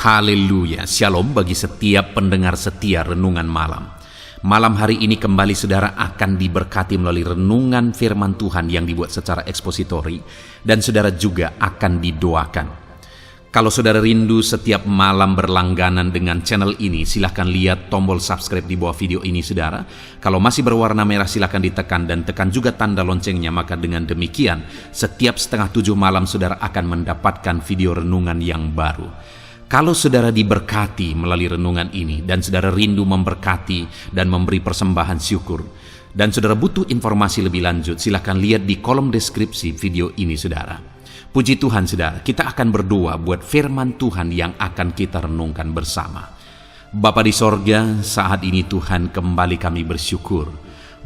Haleluya, shalom bagi setiap pendengar setia Renungan Malam. Malam hari ini kembali saudara akan diberkati melalui renungan firman Tuhan yang dibuat secara ekspositori, dan saudara juga akan didoakan. Kalau saudara rindu setiap malam berlangganan dengan channel ini, silahkan lihat tombol subscribe di bawah video ini saudara. Kalau masih berwarna merah silahkan ditekan dan tekan juga tanda loncengnya, maka dengan demikian setiap 6:30 malam saudara akan mendapatkan video renungan yang baru. Kalau saudara diberkati melalui renungan ini dan saudara rindu memberkati dan memberi persembahan syukur, dan saudara butuh informasi lebih lanjut, silahkan lihat di kolom deskripsi video ini saudara. Puji Tuhan saudara, kita akan berdoa buat firman Tuhan yang akan kita renungkan bersama. Bapa di sorga, saat ini Tuhan kembali kami bersyukur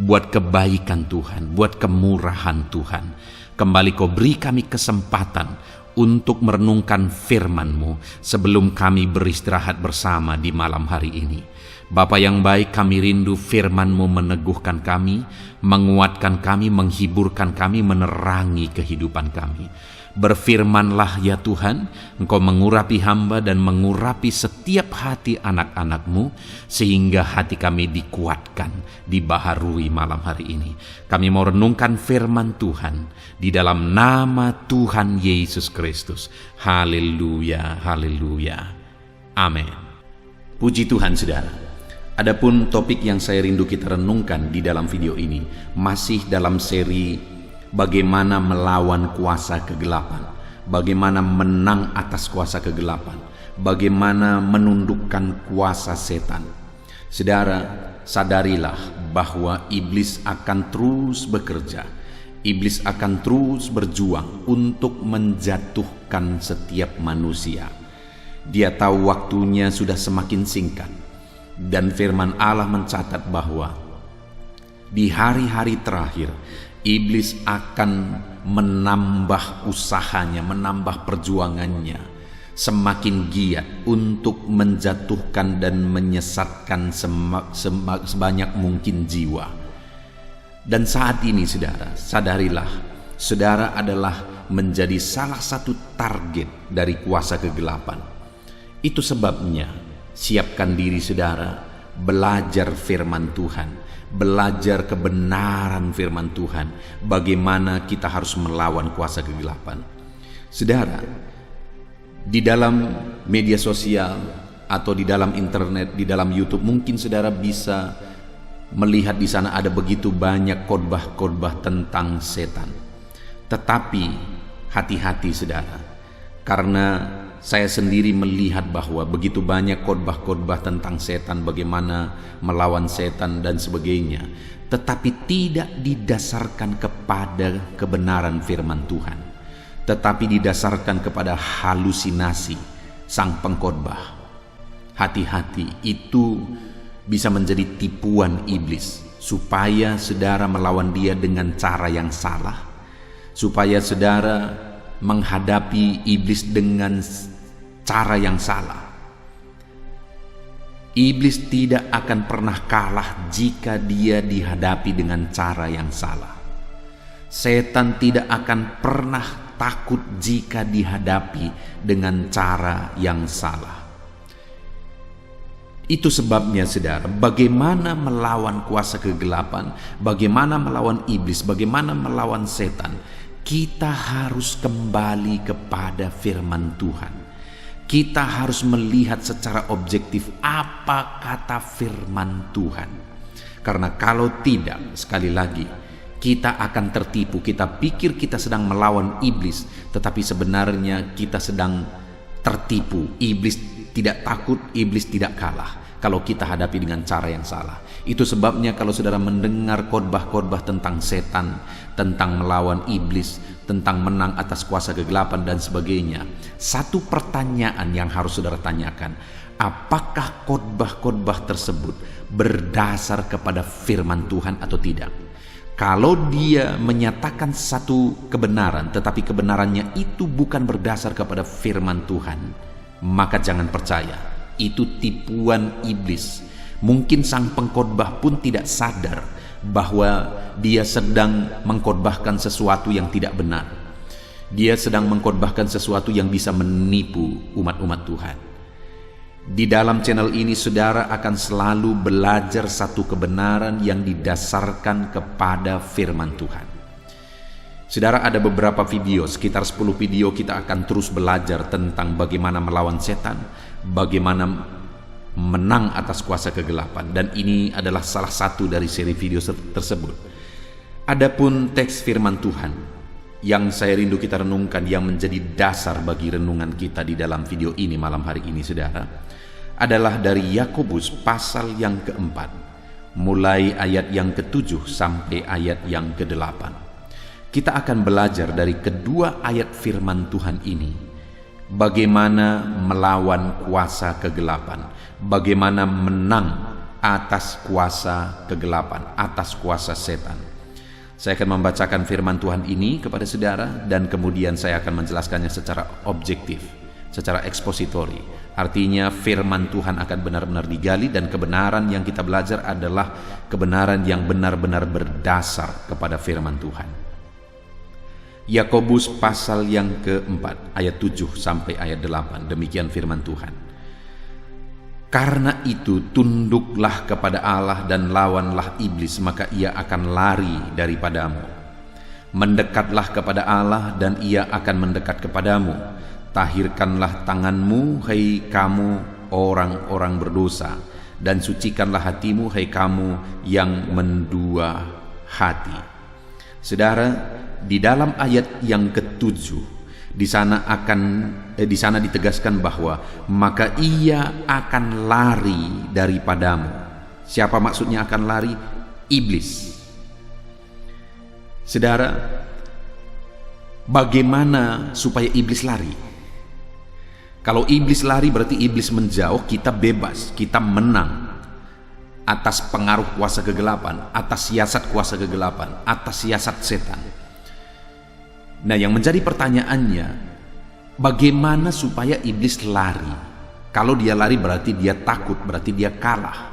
buat kebaikan Tuhan, buat kemurahan Tuhan. Kembali Kau beri kami kesempatan untuk merenungkan firman-Mu sebelum kami beristirahat bersama di malam hari ini. Bapa yang baik, kami rindu firman-Mu meneguhkan kami, menguatkan kami, menghiburkan kami, menerangi kehidupan kami. Berfirmanlah ya Tuhan, Engkau mengurapi hamba dan mengurapi setiap hati anak-anak-Mu, sehingga hati kami dikuatkan, dibaharui malam hari ini. Kami mau renungkan firman Tuhan di dalam nama Tuhan Yesus Kristus. Haleluya, haleluya. Amin. Puji Tuhan saudara. Adapun topik yang saya rindu kita renungkan di dalam video ini masih dalam seri bagaimana melawan kuasa kegelapan, bagaimana menang atas kuasa kegelapan, bagaimana menundukkan kuasa setan. Saudara, sadarilah bahwa iblis akan terus bekerja. Iblis akan terus berjuang untuk menjatuhkan setiap manusia. Dia tahu waktunya sudah semakin singkat, dan firman Allah mencatat bahwa di hari-hari terakhir iblis akan menambah usahanya, menambah perjuangannya, semakin giat untuk menjatuhkan dan menyesatkan sebanyak mungkin jiwa. Dan saat ini saudara, sadarilah, saudara adalah menjadi salah satu target dari kuasa kegelapan. Itu sebabnya, siapkan diri saudara, belajar firman Tuhan, belajar kebenaran firman Tuhan, bagaimana kita harus melawan kuasa kegelapan. Saudara, di dalam media sosial atau di dalam internet, di dalam YouTube, mungkin saudara bisa melihat di sana ada begitu banyak khotbah-khotbah tentang setan. Tetapi hati-hati saudara, karena saya sendiri melihat bahwa begitu banyak khotbah-khotbah tentang setan, bagaimana melawan setan dan sebagainya, tetapi tidak didasarkan kepada kebenaran firman Tuhan, tetapi didasarkan kepada halusinasi sang pengkhotbah. Hati-hati, itu bisa menjadi tipuan iblis supaya saudara melawan dia dengan cara yang salah, supaya saudara menghadapi iblis dengan cara yang salah. Iblis tidak akan pernah kalah jika dia dihadapi dengan cara yang salah. Setan tidak akan pernah takut jika dihadapi dengan cara yang salah. Itu sebabnya saudara, bagaimana melawan kuasa kegelapan, bagaimana melawan iblis, bagaimana melawan setan, kita harus kembali kepada firman Tuhan. Kita harus melihat secara objektif apa kata firman Tuhan. Karena kalau tidak, sekali lagi, kita akan tertipu. Kita pikir kita sedang melawan iblis, tetapi sebenarnya kita sedang tertipu. Iblis tidak takut, iblis tidak kalah kalau kita hadapi dengan cara yang salah. Itu sebabnya kalau saudara mendengar khotbah-khotbah tentang setan, tentang melawan iblis, tentang menang atas kuasa kegelapan dan sebagainya, satu pertanyaan yang harus saudara tanyakan, apakah khotbah-khotbah tersebut berdasar kepada firman Tuhan atau tidak? Kalau dia menyatakan satu kebenaran, tetapi kebenarannya itu bukan berdasar kepada firman Tuhan, maka jangan percaya. Itu tipuan iblis. Mungkin sang pengkhotbah pun tidak sadar bahwa dia sedang mengkhotbahkan sesuatu yang tidak benar. Dia sedang mengkhotbahkan sesuatu yang bisa menipu umat-umat Tuhan. Di dalam channel ini saudara akan selalu belajar satu kebenaran yang didasarkan kepada firman Tuhan. Saudara, ada beberapa video, sekitar 10 video kita akan terus belajar tentang bagaimana melawan setan, bagaimana menang atas kuasa kegelapan, dan ini adalah salah satu dari seri video tersebut. Adapun teks firman Tuhan yang saya rindu kita renungkan, yang menjadi dasar bagi renungan kita di dalam video ini malam hari ini saudara, adalah dari Yakobus pasal yang keempat, mulai ayat yang ke-7 sampai ayat yang ke-8. Kita akan belajar dari kedua ayat firman Tuhan ini, bagaimana melawan kuasa kegelapan, bagaimana menang atas kuasa kegelapan, atas kuasa setan. Saya akan membacakan firman Tuhan ini kepada saudara, dan kemudian saya akan menjelaskannya secara objektif, secara ekspositori. Artinya firman Tuhan akan benar-benar digali, dan kebenaran yang kita belajar adalah kebenaran yang benar-benar berdasar kepada firman Tuhan. Yakobus pasal yang keempat, ayat 7 sampai ayat 8, demikian firman Tuhan. Karena itu tunduklah kepada Allah dan lawanlah iblis, maka ia akan lari daripadamu. Mendekatlah kepada Allah dan ia akan mendekat kepadamu. Tahirkanlah tanganmu, hai kamu orang-orang berdosa, dan sucikanlah hatimu, hai kamu yang mendua hati. Saudara, di dalam ayat yang ke-7 di sana ditegaskan bahwa maka ia akan lari daripadamu. Siapa maksudnya akan lari? Iblis. Saudara, bagaimana supaya iblis lari? Kalau iblis lari berarti iblis menjauh, kita bebas, kita menang atas pengaruh kuasa kegelapan, atas siasat kuasa kegelapan, atas siasat setan. Nah, yang menjadi pertanyaannya, bagaimana supaya iblis lari? Kalau dia lari berarti dia takut, berarti dia kalah.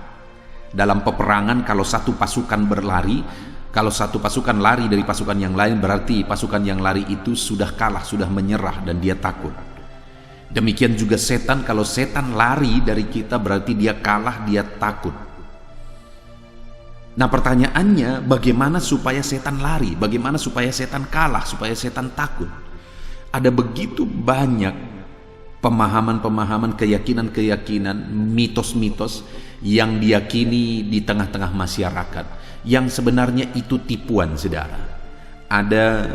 Dalam peperangan, kalau satu pasukan berlari, kalau satu pasukan lari dari pasukan yang lain, berarti pasukan yang lari itu sudah kalah, sudah menyerah, dan dia takut. Demikian juga setan, kalau setan lari dari kita berarti dia kalah, dia takut. Nah, pertanyaannya, bagaimana supaya setan lari? Bagaimana supaya setan kalah? Supaya setan takut? Ada begitu banyak pemahaman-pemahaman, keyakinan-keyakinan, mitos-mitos yang diyakini di tengah-tengah masyarakat, yang sebenarnya itu tipuan, saudara. Ada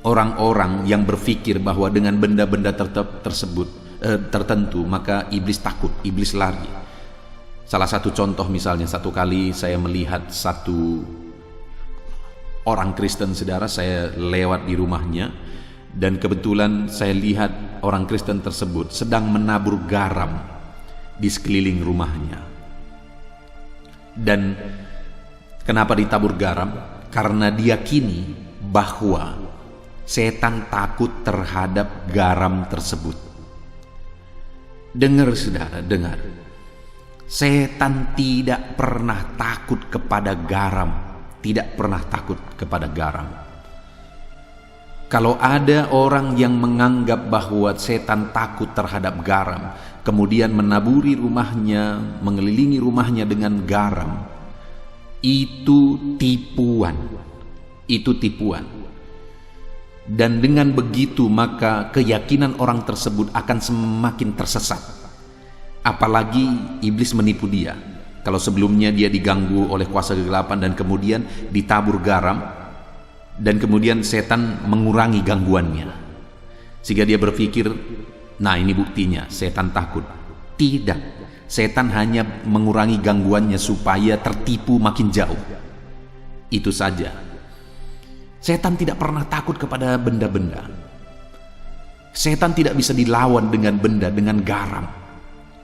orang-orang yang berpikir bahwa dengan benda-benda tertentu maka iblis takut, iblis lari. Salah satu contoh misalnya, satu kali saya melihat satu orang Kristen, saudara, saya lewat di rumahnya, dan kebetulan saya lihat orang Kristen tersebut sedang menabur garam di sekeliling rumahnya. Dan kenapa ditabur garam? Karena diyakini bahwa setan takut terhadap garam tersebut. Dengar, saudara, dengar. Setan tidak pernah takut kepada garam, tidak pernah takut kepada garam. Kalau ada orang yang menganggap bahwa setan takut terhadap garam, kemudian menaburi rumahnya, mengelilingi rumahnya dengan garam, itu tipuan. Itu tipuan. Dan dengan begitu maka keyakinan orang tersebut akan semakin tersesat. Apalagi iblis menipu dia. Kalau sebelumnya dia diganggu oleh kuasa kegelapan dan kemudian ditabur garam, dan kemudian setan mengurangi gangguannya, sehingga dia berpikir, nah ini buktinya setan takut. Tidak, setan hanya mengurangi gangguannya supaya tertipu makin jauh. Itu saja. Setan tidak pernah takut kepada benda-benda. Setan tidak bisa dilawan dengan benda, dengan garam.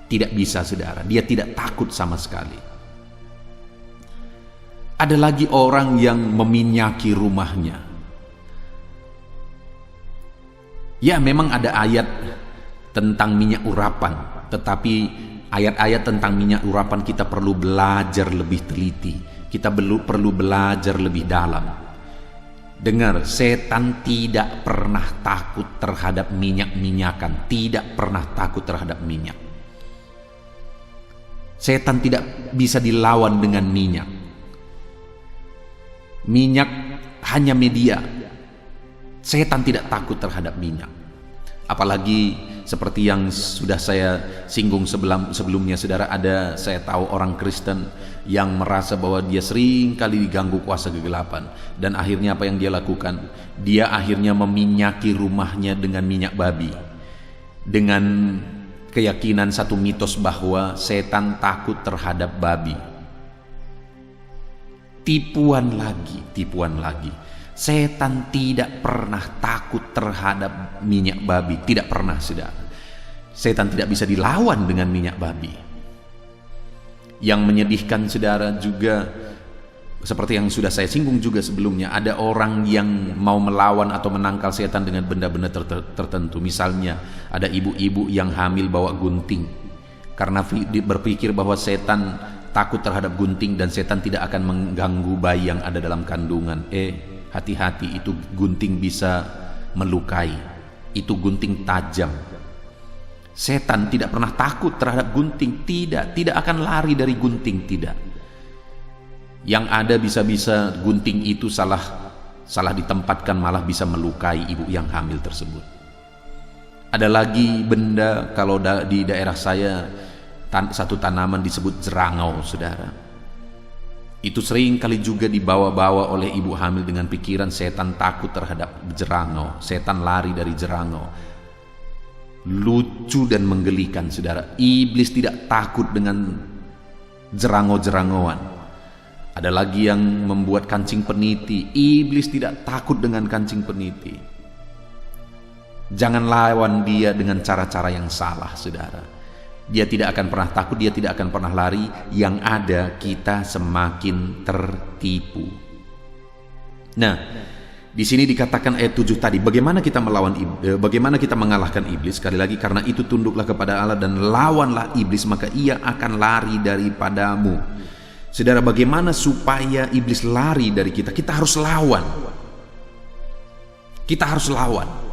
Tidak bisa, saudara. Dia tidak takut sama sekali. Ada lagi orang yang meminyaki rumahnya. Ya, memang ada ayat tentang minyak urapan, tetapi ayat-ayat tentang minyak urapan kita perlu belajar lebih teliti. Kita perlu belajar lebih dalam. Dengar, setan tidak pernah takut terhadap minyak-minyakan, tidak pernah takut terhadap minyak. Setan tidak bisa dilawan dengan minyak. Minyak hanya media. Setan tidak takut terhadap minyak. Apalagi seperti yang sudah saya singgung sebelumnya, saudara, saya tahu orang Kristen yang merasa bahwa dia sering kali diganggu kuasa kegelapan, dan akhirnya apa yang dia lakukan? Dia akhirnya meminyaki rumahnya dengan minyak babi, dengan keyakinan satu mitos bahwa setan takut terhadap babi. Tipuan lagi. Setan tidak pernah takut terhadap minyak babi, tidak pernah, saudara. Setan tidak bisa dilawan dengan minyak babi. Yang menyedihkan, saudara, juga seperti yang sudah saya singgung juga sebelumnya, ada orang yang mau melawan atau menangkal setan dengan benda-benda tertentu. Misalnya ada ibu-ibu yang hamil bawa gunting karena berpikir bahwa setan takut terhadap gunting dan setan tidak akan mengganggu bayi yang ada dalam kandungan. Hati-hati, itu gunting bisa melukai, itu gunting tajam. Setan tidak pernah takut terhadap gunting, tidak akan lari dari gunting, tidak. Yang ada bisa-bisa gunting itu salah ditempatkan, malah bisa melukai ibu yang hamil tersebut. Ada lagi benda, kalau di daerah saya satu tanaman disebut jerangau, saudara. Itu sering kali juga dibawa-bawa oleh ibu hamil dengan pikiran setan takut terhadap jerangau, setan lari dari jerangau. Lucu dan menggelikan, saudara. Iblis tidak takut dengan jerangau-jerangauan. Ada lagi yang membuat kancing peniti. Iblis tidak takut dengan kancing peniti. Jangan lawan dia dengan cara-cara yang salah, saudara. Dia tidak akan pernah takut, dia tidak akan pernah lari. Yang ada kita semakin tertipu. Nah, di sini dikatakan ayat 7 tadi, bagaimana kita mengalahkan iblis? Sekali lagi, karena itu tunduklah kepada Allah dan lawanlah iblis, maka ia akan lari daripadamu. Saudara, bagaimana supaya iblis lari dari kita? Kita harus lawan. Kita harus lawan.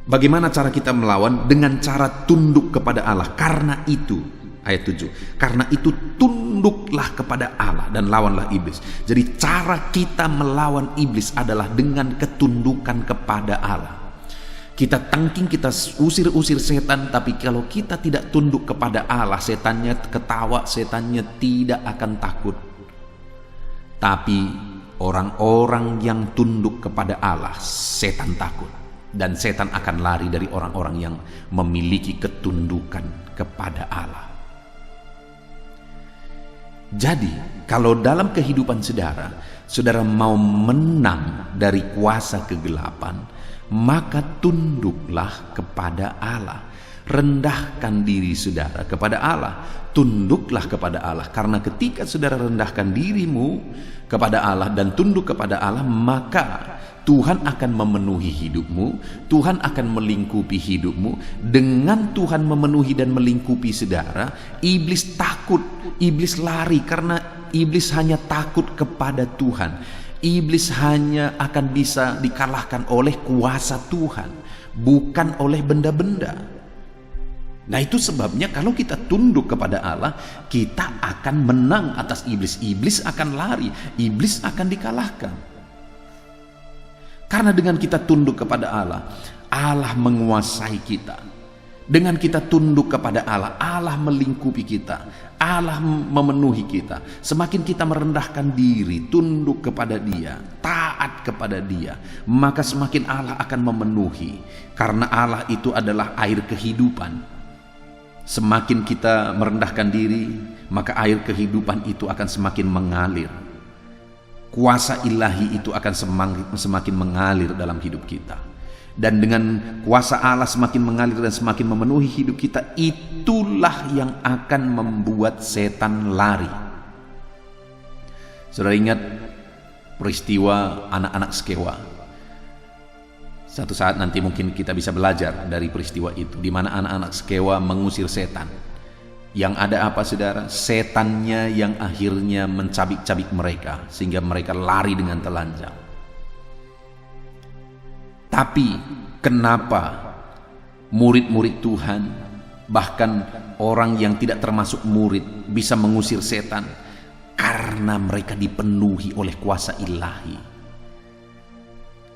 Bagaimana cara kita melawan? Dengan cara tunduk kepada Allah. Karena itu, ayat 7, karena itu tunduklah kepada Allah dan lawanlah iblis. Jadi cara kita melawan iblis adalah dengan ketundukan kepada Allah. Kita tangking, kita usir-usir setan, tapi kalau kita tidak tunduk kepada Allah, setannya ketawa, setannya tidak akan takut. Tapi orang-orang yang tunduk kepada Allah, setan takut. Dan setan akan lari dari orang-orang yang memiliki ketundukan kepada Allah. Jadi, kalau dalam kehidupan saudara mau menang dari kuasa kegelapan, maka tunduklah kepada Allah. Rendahkan diri saudara kepada Allah. Tunduklah kepada Allah. Karena ketika saudara rendahkan dirimu kepada Allah dan tunduk kepada Allah, maka Tuhan akan memenuhi hidupmu, Tuhan akan melingkupi hidupmu. Dengan Tuhan memenuhi dan melingkupi saudara, iblis takut, iblis lari, karena iblis hanya takut kepada Tuhan. Iblis hanya akan bisa dikalahkan oleh kuasa Tuhan, bukan oleh benda-benda. Nah, itu sebabnya kalau kita tunduk kepada Allah, kita akan menang atas iblis. Iblis akan lari, iblis akan dikalahkan. Karena dengan kita tunduk kepada Allah, Allah menguasai kita. Dengan kita tunduk kepada Allah, Allah melingkupi kita, Allah memenuhi kita. Semakin kita merendahkan diri, tunduk kepada Dia, taat kepada Dia, maka semakin Allah akan memenuhi. Karena Allah itu adalah air kehidupan. Semakin kita merendahkan diri, maka air kehidupan itu akan semakin mengalir. Kuasa ilahi itu akan semakin mengalir dalam hidup kita. Dan dengan kuasa Allah semakin mengalir dan semakin memenuhi hidup kita, itulah yang akan membuat setan lari. Saudara ingat peristiwa anak-anak Skewa? Satu saat nanti mungkin kita bisa belajar dari peristiwa itu, di mana anak-anak Skewa mengusir setan. Yang ada apa, saudara? Setannya yang akhirnya mencabik-cabik mereka, sehingga mereka lari dengan telanjang. Tapi kenapa murid-murid Tuhan Bahkan orang yang tidak termasuk murid bisa mengusir setan karena mereka dipenuhi oleh kuasa ilahi.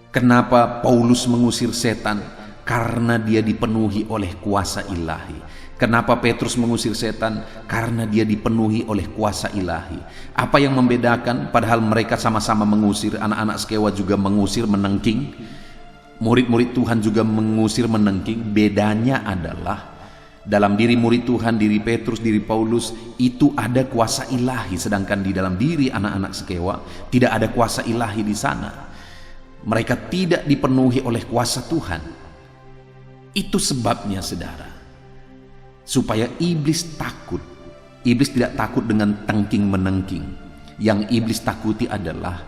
Kenapa Paulus mengusir setan? Karena dia dipenuhi oleh kuasa ilahi. Kenapa Petrus mengusir setan? Karena dia dipenuhi oleh kuasa ilahi. Apa yang membedakan? Padahal mereka sama-sama mengusir. Anak-anak Skewa juga mengusir, menengking. Murid-murid Tuhan juga mengusir, menengking. Bedanya adalah dalam diri murid Tuhan, diri Petrus, diri Paulus, itu ada kuasa ilahi. Sedangkan di dalam diri anak-anak Skewa tidak ada kuasa ilahi di sana. Mereka tidak dipenuhi oleh kuasa Tuhan. Itu sebabnya, saudara, supaya iblis takut. Iblis tidak takut dengan tengking-menengking. Yang iblis takuti adalah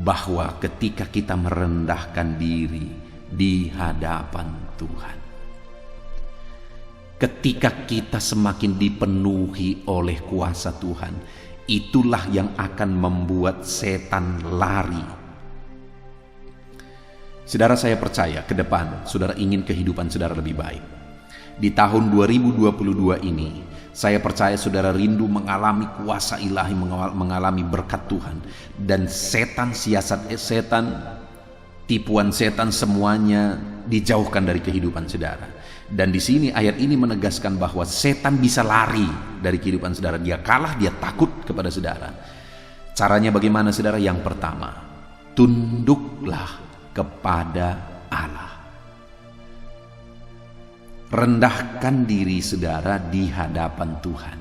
bahwa ketika kita merendahkan diri di hadapan Tuhan, ketika kita semakin dipenuhi oleh kuasa Tuhan, itulah yang akan membuat setan lari. Saudara, saya percaya ke depan saudara ingin kehidupan saudara lebih baik. Di tahun 2022 ini, saya percaya saudara rindu mengalami kuasa ilahi, mengalami berkat Tuhan. Dan setan, siasat setan, tipuan setan, semuanya dijauhkan dari kehidupan saudara. Dan di sini ayat ini menegaskan bahwa setan bisa lari dari kehidupan saudara. Dia kalah, dia takut kepada saudara. Caranya bagaimana, saudara? Yang pertama, tunduklah kepada Allah. Rendahkan diri saudara di hadapan Tuhan.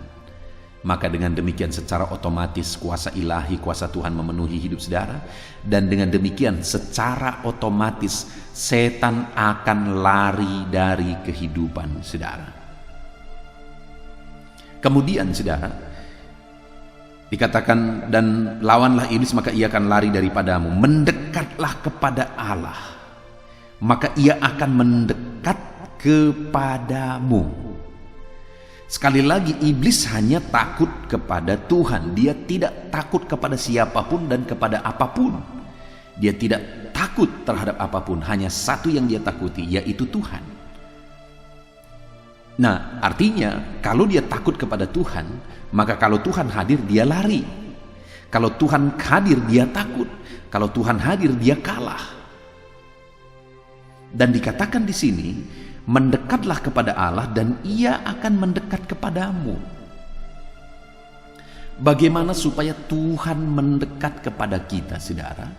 Maka dengan demikian secara otomatis kuasa ilahi, kuasa Tuhan memenuhi hidup saudara. Dan dengan demikian secara otomatis setan akan lari dari kehidupan saudara. Kemudian saudara, dikatakan, dan lawanlah iblis maka ia akan lari daripadamu. Mendekatlah kepada Allah, maka ia akan mendekat kepadamu. Sekali lagi, iblis hanya takut kepada Tuhan. Dia tidak takut kepada siapapun dan kepada apapun. Dia tidak takut terhadap apapun. Hanya satu yang dia takuti, yaitu Tuhan. Nah, artinya kalau dia takut kepada Tuhan, maka kalau Tuhan hadir dia lari. Kalau Tuhan hadir dia takut. Kalau Tuhan hadir dia kalah. Dan dikatakan di sini, mendekatlah kepada Allah dan ia akan mendekat kepadamu. Bagaimana supaya Tuhan mendekat kepada kita, saudara?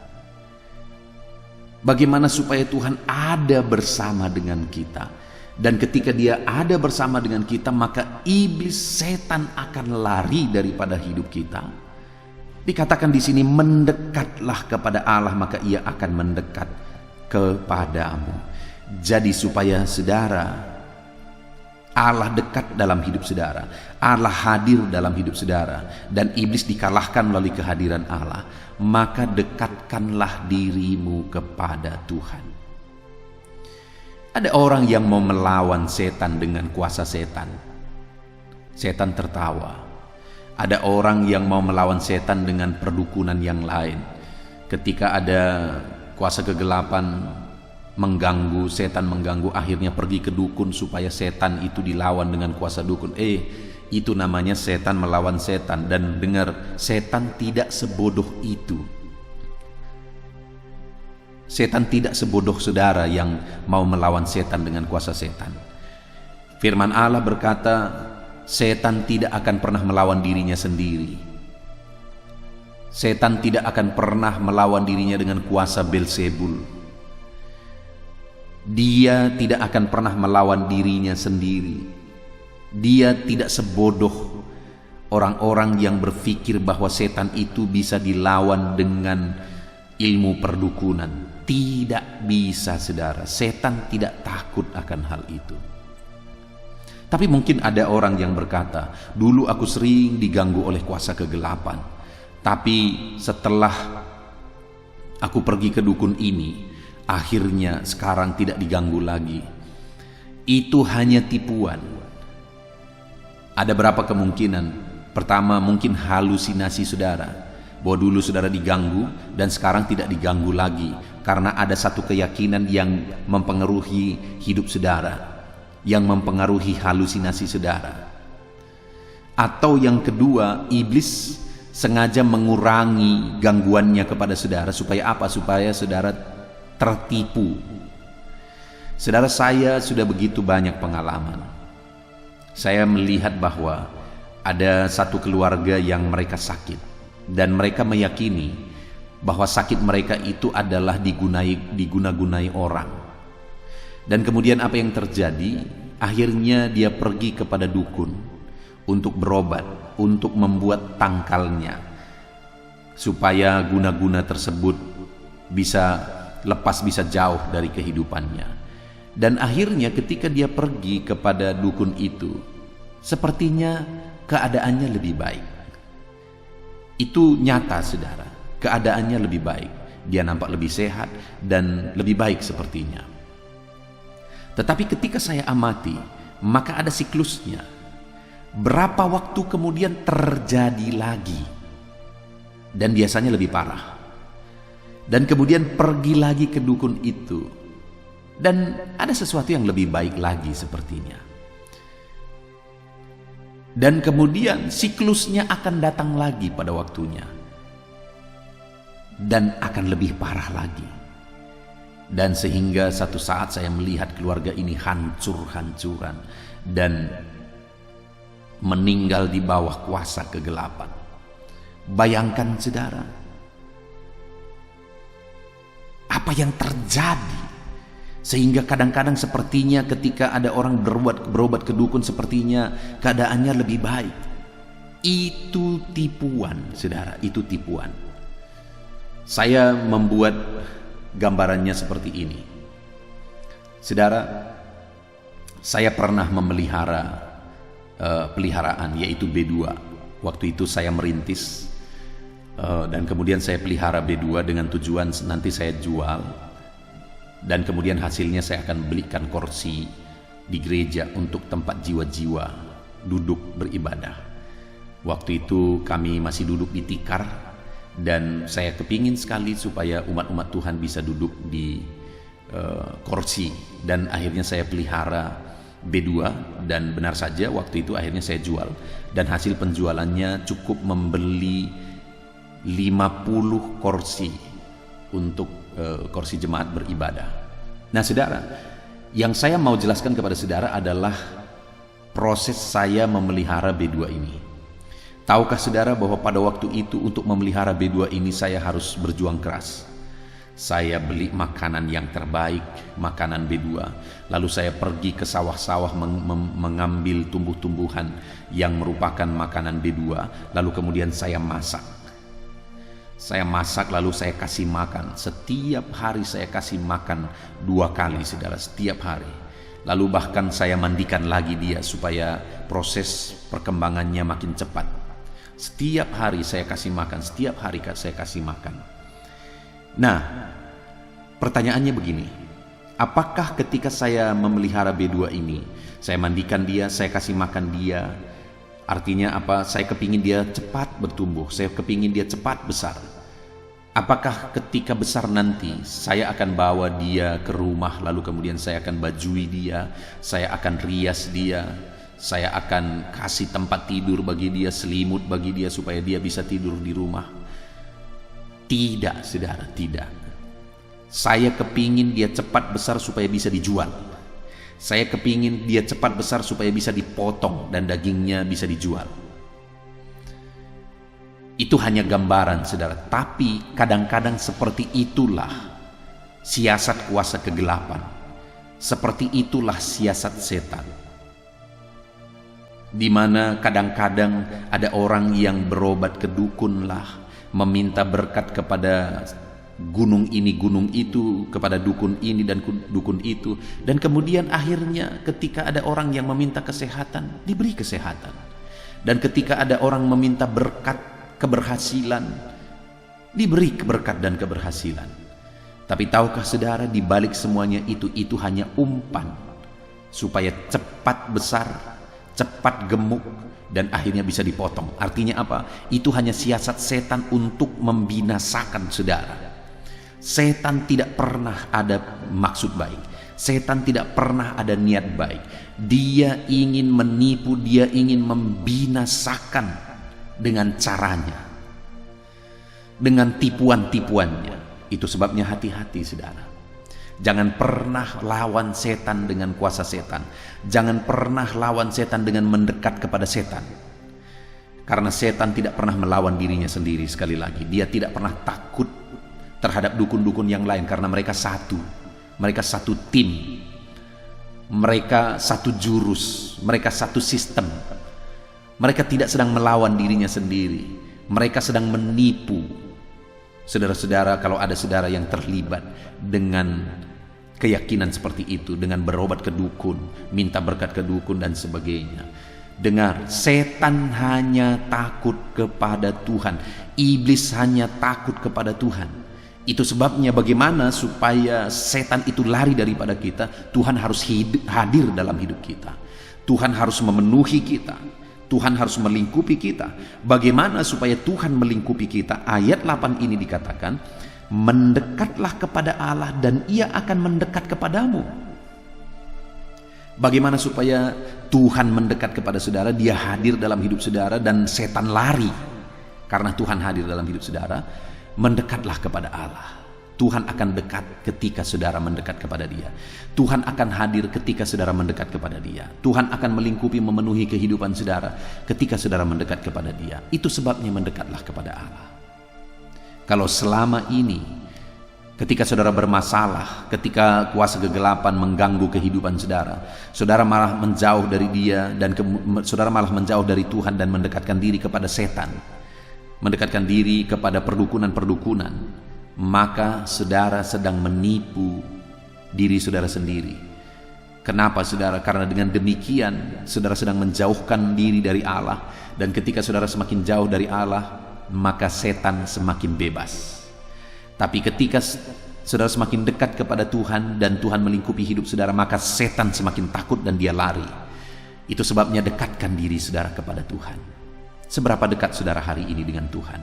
Bagaimana supaya Tuhan ada bersama dengan kita? Dan ketika dia ada bersama dengan kita, maka iblis, setan akan lari daripada hidup kita. Dikatakan di sini, mendekatlah kepada Allah, maka ia akan mendekat kepadamu. Jadi supaya saudara, Allah dekat dalam hidup saudara, Allah hadir dalam hidup saudara, dan iblis dikalahkan melalui kehadiran Allah, maka dekatkanlah dirimu kepada Tuhan. Ada orang yang mau melawan setan dengan kuasa setan. Setan tertawa. Ada orang yang mau melawan setan dengan perdukunan yang lain. Ketika ada kuasa kegelapan mengganggu, setan mengganggu, akhirnya pergi ke dukun supaya setan itu dilawan dengan kuasa dukun. Itu namanya setan melawan setan. Dan dengar, setan tidak sebodoh itu. Setan tidak sebodoh saudara yang mau melawan setan dengan kuasa setan. Firman Allah berkata, setan tidak akan pernah melawan dirinya sendiri. Setan tidak akan pernah melawan dirinya dengan kuasa Belzebul. Dia tidak akan pernah melawan dirinya sendiri. Dia tidak sebodoh orang-orang yang berpikir bahwa setan itu bisa dilawan dengan ilmu perdukunan. Tidak bisa, saudara. Setan tidak takut akan hal itu. Tapi mungkin ada orang yang berkata, dulu aku sering diganggu oleh kuasa kegelapan, tapi setelah aku pergi ke dukun ini, akhirnya sekarang tidak diganggu lagi. Itu hanya tipuan. Ada berapa kemungkinan? Pertama, mungkin halusinasi saudara, bahwa dulu saudara diganggu dan sekarang tidak diganggu lagi, karena ada satu keyakinan yang mempengaruhi hidup saudara. yang mempengaruhi halusinasi saudara. Atau yang kedua, iblis sengaja mengurangi gangguannya kepada saudara supaya apa? Supaya saudara tertipu. Saudara, saya sudah begitu banyak pengalaman. Saya melihat bahwa ada satu keluarga yang mereka sakit dan mereka meyakini bahwa sakit mereka itu adalah diguna-gunai orang. Dan kemudian apa yang terjadi? Akhirnya dia pergi kepada dukun untuk berobat, untuk membuat tangkalnya supaya guna-guna tersebut bisa lepas, bisa jauh dari kehidupannya. Dan akhirnya ketika dia pergi kepada dukun itu, sepertinya keadaannya lebih baik. Itu nyata saudara, keadaannya lebih baik. Dia nampak lebih sehat dan lebih baik sepertinya. Tetapi ketika saya amati, maka ada siklusnya. Berapa waktu kemudian terjadi lagi, dan biasanya lebih parah. Dan kemudian pergi lagi ke dukun itu, dan ada sesuatu yang lebih baik lagi sepertinya. Dan kemudian siklusnya akan datang lagi pada waktunya, dan akan lebih parah lagi. Dan sehingga satu saat saya melihat keluarga ini hancur-hancuran dan meninggal di bawah kuasa kegelapan. Bayangkan saudara, apa yang terjadi sehingga kadang-kadang sepertinya ketika ada orang berobat ke dukun sepertinya keadaannya lebih baik. Itu tipuan saudara, itu tipuan. Saya membuat gambarannya seperti ini. Saudara, saya pernah memelihara peliharaan yaitu B2. Waktu itu saya merintis dan kemudian saya pelihara B2 dengan tujuan nanti saya jual, dan kemudian hasilnya saya akan belikan kursi di gereja untuk tempat jiwa-jiwa duduk beribadah. Waktu itu kami masih duduk di tikar dan saya kepingin sekali supaya umat-umat Tuhan bisa duduk di kursi, dan akhirnya saya pelihara B2, dan benar saja waktu itu akhirnya saya jual, dan hasil penjualannya cukup membeli 50 kursi untuk kursi jemaat beribadah. Nah saudara, yang saya mau jelaskan kepada saudara adalah proses saya memelihara B2 ini. Tahukah saudara bahwa pada waktu itu untuk memelihara B2 ini saya harus berjuang keras. Saya beli makanan yang terbaik, makanan B2. Lalu saya pergi ke sawah-sawah mengambil tumbuh-tumbuhan yang merupakan makanan B2. Lalu kemudian saya masak. Saya masak lalu saya kasih makan. Setiap hari saya kasih makan 2 kali saudara, setiap hari. Lalu bahkan saya mandikan lagi dia supaya proses perkembangannya makin cepat. Setiap hari saya kasih makan, setiap hari saya kasih makan. Nah, pertanyaannya begini, apakah ketika saya memelihara B2 ini, saya mandikan dia, saya kasih makan dia, artinya apa? Saya kepingin dia cepat bertumbuh, saya kepingin dia cepat besar. Apakah ketika besar nanti saya akan bawa dia ke rumah, lalu kemudian saya akan bajui dia, saya akan rias dia, saya akan kasih tempat tidur bagi dia, selimut bagi dia supaya dia bisa tidur di rumah? Tidak saudara, tidak. Saya kepingin dia cepat besar supaya bisa dijual. Saya kepingin dia cepat besar supaya bisa dipotong dan dagingnya bisa dijual. Itu hanya gambaran saudara, tapi kadang-kadang seperti itulah siasat kuasa kegelapan. Seperti itulah siasat setan. Di mana kadang-kadang ada orang yang berobat ke dukun lah, meminta berkat kepada gunung ini, gunung itu, kepada dukun ini dan dukun itu, dan kemudian akhirnya ketika ada orang yang meminta kesehatan, diberi kesehatan, dan ketika ada orang meminta berkat keberhasilan, diberi berkat dan keberhasilan. Tapi tahukah saudara, di balik semuanya itu hanya umpan supaya cepat besar, cepat gemuk, dan akhirnya bisa dipotong. Artinya apa? Itu hanya siasat setan untuk membinasakan saudara. Setan tidak pernah ada maksud baik. Setan tidak pernah ada niat baik. Dia ingin menipu, dia ingin membinasakan dengan caranya, dengan tipuan-tipuannya. Itu sebabnya hati-hati saudara. Jangan pernah lawan setan dengan kuasa setan. Jangan pernah lawan setan dengan mendekat kepada setan. Karena setan tidak pernah melawan dirinya sendiri. Sekali lagi, dia tidak pernah takut terhadap dukun-dukun yang lain, karena mereka satu. Mereka satu tim, mereka satu jurus, mereka satu sistem. Mereka tidak sedang melawan dirinya sendiri, mereka sedang menipu. Saudara-saudara, kalau ada saudara yang terlibat dengan keyakinan seperti itu, dengan berobat ke dukun, minta berkat ke dukun dan sebagainya, dengar, setan hanya takut kepada Tuhan, iblis hanya takut kepada Tuhan. Itu sebabnya bagaimana supaya setan itu lari daripada kita, Tuhan harus hadir dalam hidup kita. Tuhan harus memenuhi kita. Tuhan harus melingkupi kita. Bagaimana supaya Tuhan melingkupi kita? Ayat 8 ini dikatakan, mendekatlah kepada Allah dan Ia akan mendekat kepadamu. Bagaimana supaya Tuhan mendekat kepada saudara? Dia hadir dalam hidup saudara dan setan lari. Karena Tuhan hadir dalam hidup saudara, mendekatlah kepada Allah. Tuhan akan dekat ketika saudara mendekat kepada Dia. Tuhan akan hadir ketika saudara mendekat kepada Dia. Tuhan akan melingkupi, memenuhi kehidupan saudara ketika saudara mendekat kepada Dia. Itu sebabnya mendekatlah kepada Allah. Kalau selama ini ketika saudara bermasalah, ketika kuasa kegelapan mengganggu kehidupan saudara, saudara malah menjauh dari Dia dan saudara malah menjauh dari Tuhan dan mendekatkan diri kepada setan, mendekatkan diri kepada perdukunan-perdukunan, maka saudara sedang menipu diri saudara sendiri. Kenapa saudara? Karena dengan demikian saudara sedang menjauhkan diri dari Allah, dan ketika saudara semakin jauh dari Allah, maka setan semakin bebas. Tapi ketika saudara semakin dekat kepada Tuhan dan Tuhan melingkupi hidup saudara, maka setan semakin takut dan dia lari. Itu sebabnya dekatkan diri saudara kepada Tuhan. Seberapa dekat saudara hari ini dengan Tuhan?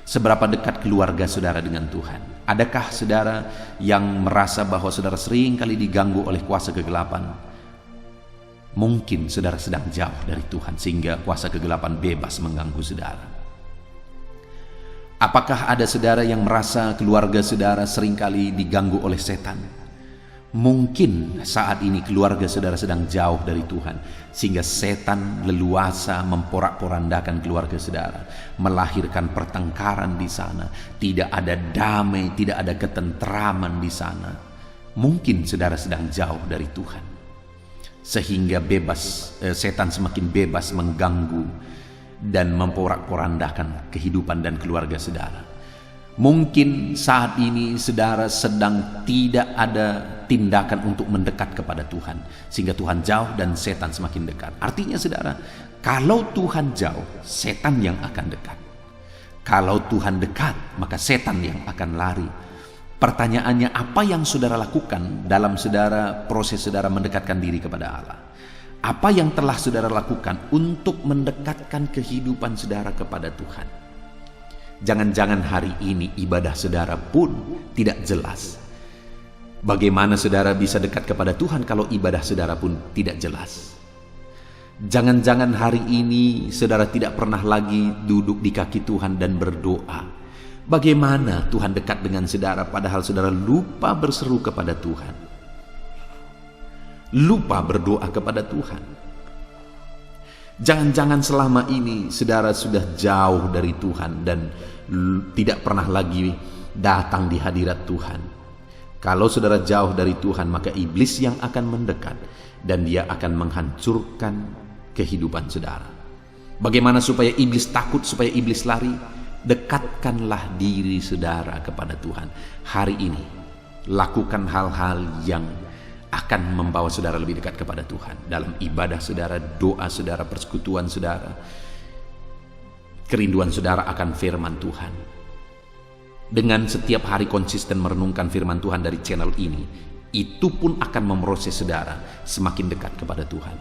Seberapa dekat keluarga saudara dengan Tuhan? Adakah saudara yang merasa bahwa saudara sering kali diganggu oleh kuasa kegelapan? Mungkin saudara sedang jauh dari Tuhan sehingga kuasa kegelapan bebas mengganggu saudara. Apakah ada saudara yang merasa keluarga saudara seringkali diganggu oleh setan? Mungkin saat ini keluarga saudara sedang jauh dari Tuhan sehingga setan leluasa memporak-porandakan keluarga saudara, melahirkan pertengkaran di sana, tidak ada damai, tidak ada ketentraman di sana. Mungkin saudara sedang jauh dari Tuhan sehingga setan semakin bebas mengganggu dan memporak-porandakan kehidupan dan keluarga saudara. Mungkin saat ini saudara sedang tidak ada tindakan untuk mendekat kepada Tuhan sehingga Tuhan jauh dan setan semakin dekat. Artinya saudara, kalau Tuhan jauh, setan yang akan dekat. Kalau Tuhan dekat, maka setan yang akan lari. Pertanyaannya, apa yang saudara lakukan dalam proses saudara mendekatkan diri kepada Allah? Apa yang telah saudara lakukan untuk mendekatkan kehidupan saudara kepada Tuhan? Jangan-jangan hari ini ibadah saudara pun tidak jelas. Bagaimana saudara bisa dekat kepada Tuhan kalau ibadah saudara pun tidak jelas? Jangan-jangan hari ini saudara tidak pernah lagi duduk di kaki Tuhan dan berdoa. Bagaimana Tuhan dekat dengan saudara padahal saudara lupa berseru kepada Tuhan, lupa berdoa kepada Tuhan? Jangan-jangan selama ini saudara sudah jauh dari Tuhan dan tidak pernah lagi datang di hadirat Tuhan. Kalau saudara jauh dari Tuhan, maka iblis yang akan mendekat dan dia akan menghancurkan kehidupan saudara. Bagaimana supaya iblis takut, supaya iblis lari? Dekatkanlah diri saudara kepada Tuhan. Hari ini lakukan hal-hal yang akan membawa saudara lebih dekat kepada Tuhan. Dalam ibadah saudara, doa saudara, persekutuan saudara, kerinduan saudara akan firman Tuhan. Dengan setiap hari konsisten merenungkan firman Tuhan dari channel ini, itu pun akan memproses saudara semakin dekat kepada Tuhan.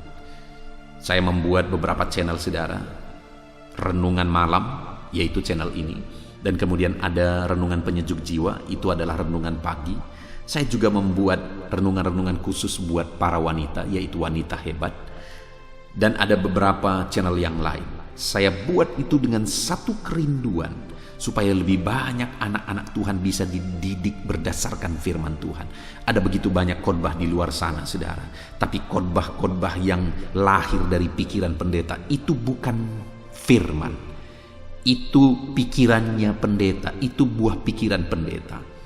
Saya membuat beberapa channel saudara, renungan malam, yaitu channel ini, dan kemudian ada renungan penyejuk jiwa, itu adalah renungan pagi. Saya juga membuat membuat renungan-renungan khusus buat para wanita, yaitu Wanita Hebat. Dan ada beberapa channel yang lain. Saya buat itu dengan satu kerinduan, supaya lebih banyak anak-anak Tuhan bisa dididik berdasarkan firman Tuhan. Ada begitu banyak khotbah di luar sana, saudara. Tapi khotbah-khotbah yang lahir dari pikiran pendeta itu bukan firman. Itu pikirannya pendeta, itu buah pikiran pendeta.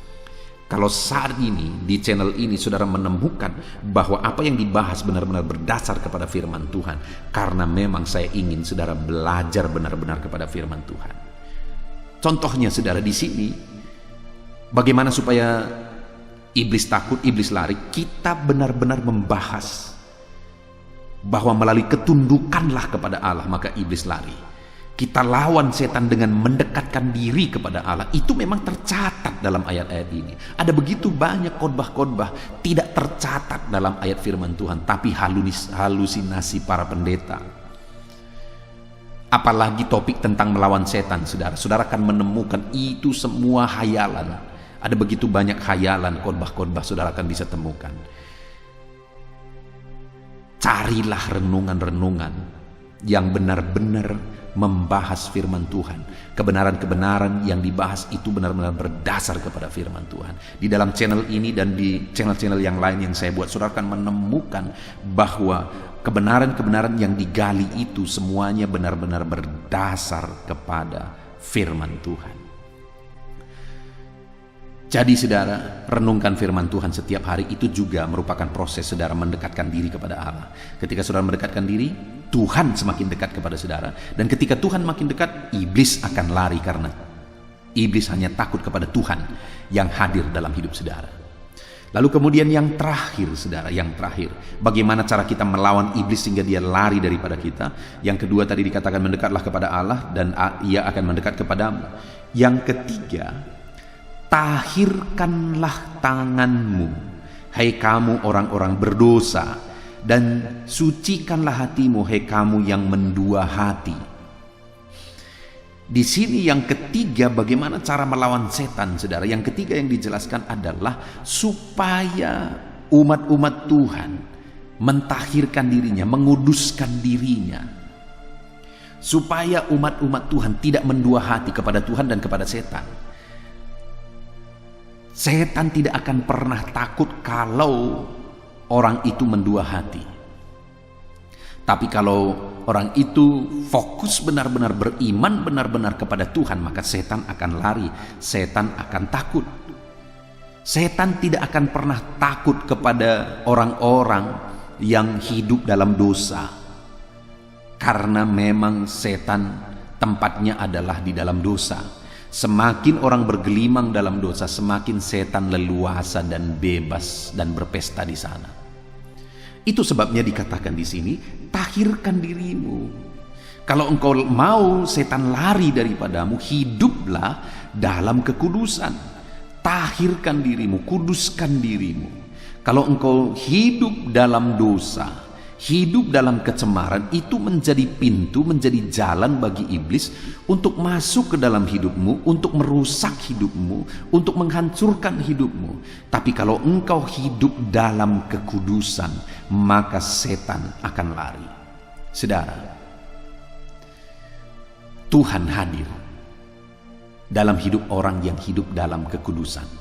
Kalau saat ini di channel ini saudara menemukan bahwa apa yang dibahas benar-benar berdasar kepada firman Tuhan, karena memang saya ingin saudara belajar benar-benar kepada firman Tuhan. Contohnya saudara di sini, bagaimana supaya iblis takut, iblis lari, kita benar-benar membahas bahwa melalui ketundukanlah kepada Allah maka iblis lari. Kita lawan setan dengan mendekatkan diri kepada Allah. Itu memang tercatat dalam ayat-ayat ini. Ada begitu banyak khotbah-khotbah tidak tercatat dalam ayat firman Tuhan, tapi halusinasi para pendeta. Apalagi topik tentang melawan setan, saudara. Saudara akan menemukan itu semua hayalan. Ada begitu banyak hayalan khotbah-khotbah saudara akan bisa temukan. Carilah renungan-renungan yang benar-benar membahas firman Tuhan. Kebenaran-kebenaran yang dibahas itu benar-benar berdasar kepada firman Tuhan. Di dalam channel ini dan di channel-channel yang lain yang saya buat, saudara akan menemukan bahwa kebenaran-kebenaran yang digali itu semuanya benar-benar berdasar kepada firman Tuhan. Jadi saudara, renungkan firman Tuhan setiap hari itu juga merupakan proses saudara mendekatkan diri kepada Allah. Ketika saudara mendekatkan diri, Tuhan semakin dekat kepada saudara. Dan ketika Tuhan makin dekat, iblis akan lari karena iblis hanya takut kepada Tuhan yang hadir dalam hidup saudara. Lalu kemudian yang terakhir saudara, yang terakhir, bagaimana cara kita melawan iblis sehingga dia lari daripada kita. Yang kedua tadi dikatakan mendekatlah kepada Allah dan ia akan mendekat kepadamu. Yang ketiga, tahirkanlah tanganmu, hai kamu orang-orang berdosa, dan sucikanlah hatimu, hai kamu yang mendua hati. Di sini yang ketiga, bagaimana cara melawan setan, saudara. Yang ketiga yang dijelaskan adalah supaya umat-umat Tuhan mentahirkan dirinya, menguduskan dirinya. Supaya umat-umat Tuhan tidak mendua hati kepada Tuhan dan kepada setan. Setan tidak akan pernah takut kalau orang itu mendua hati. Tapi kalau orang itu fokus benar-benar beriman benar-benar kepada Tuhan, maka setan akan lari, setan akan takut. Setan tidak akan pernah takut kepada orang-orang yang hidup dalam dosa. Karena memang setan tempatnya adalah di dalam dosa. Semakin orang bergelimang dalam dosa, semakin setan leluasa dan bebas dan berpesta di sana. Itu sebabnya dikatakan di sini, tahirkan dirimu. Kalau engkau mau setan lari daripadamu, hiduplah dalam kekudusan. Tahirkan dirimu, kuduskan dirimu. Kalau engkau hidup dalam dosa, hidup dalam kecemaran, itu menjadi pintu, menjadi jalan bagi iblis untuk masuk ke dalam hidupmu, untuk merusak hidupmu, untuk menghancurkan hidupmu. Tapi kalau engkau hidup dalam kekudusan, maka setan akan lari. Saudara, Tuhan hadir dalam hidup orang yang hidup dalam kekudusan.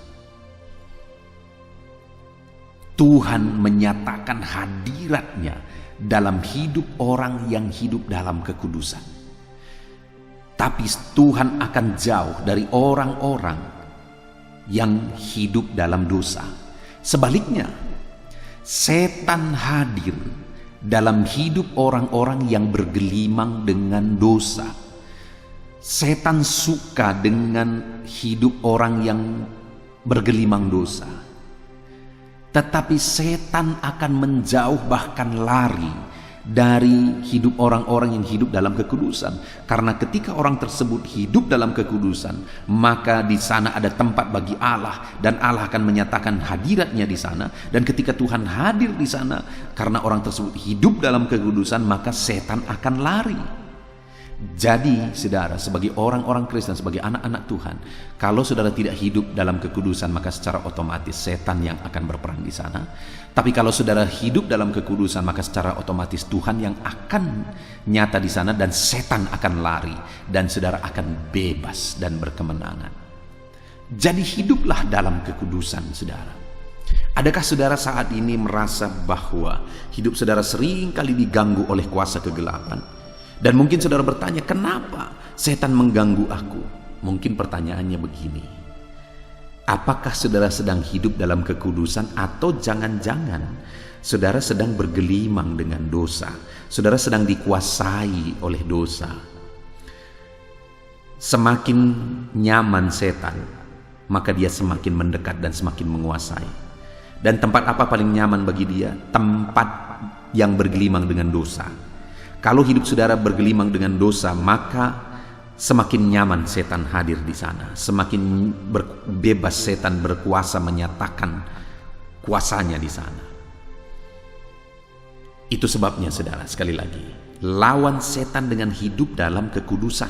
Tuhan menyatakan hadiratnya dalam hidup orang yang hidup dalam kekudusan. Tapi Tuhan akan jauh dari orang-orang yang hidup dalam dosa. Sebaliknya, setan hadir dalam hidup orang-orang yang bergelimang dengan dosa. Setan suka dengan hidup orang yang bergelimang dosa. Tetapi setan akan menjauh, bahkan lari dari hidup orang-orang yang hidup dalam kekudusan. Karena ketika orang tersebut hidup dalam kekudusan, maka di sana ada tempat bagi Allah, dan Allah akan menyatakan hadiratnya di sana. Dan ketika Tuhan hadir di sana, karena orang tersebut hidup dalam kekudusan, maka setan akan lari. Jadi saudara, sebagai orang-orang Kristen, sebagai anak-anak Tuhan, kalau saudara tidak hidup dalam kekudusan, maka secara otomatis setan yang akan berperan di sana. Tapi kalau saudara hidup dalam kekudusan, maka secara otomatis Tuhan yang akan nyata di sana, dan setan akan lari, dan saudara akan bebas dan berkemenangan. Jadi hiduplah dalam kekudusan saudara. Adakah saudara saat ini merasa bahwa hidup saudara sering kali diganggu oleh kuasa kegelapan? Dan mungkin saudara bertanya, kenapa setan mengganggu aku? Mungkin pertanyaannya begini, apakah saudara sedang hidup dalam kekudusan, atau jangan-jangan saudara sedang bergelimang dengan dosa? Saudara sedang dikuasai oleh dosa. Semakin nyaman setan, maka dia semakin mendekat dan semakin menguasai. Dan tempat apa paling nyaman bagi dia? Tempat yang bergelimang dengan dosa. Kalau hidup saudara bergelimang dengan dosa, maka semakin nyaman setan hadir di sana. Semakin bebas setan berkuasa menyatakan kuasanya di sana. Itu sebabnya saudara, sekali lagi, lawan setan dengan hidup dalam kekudusan.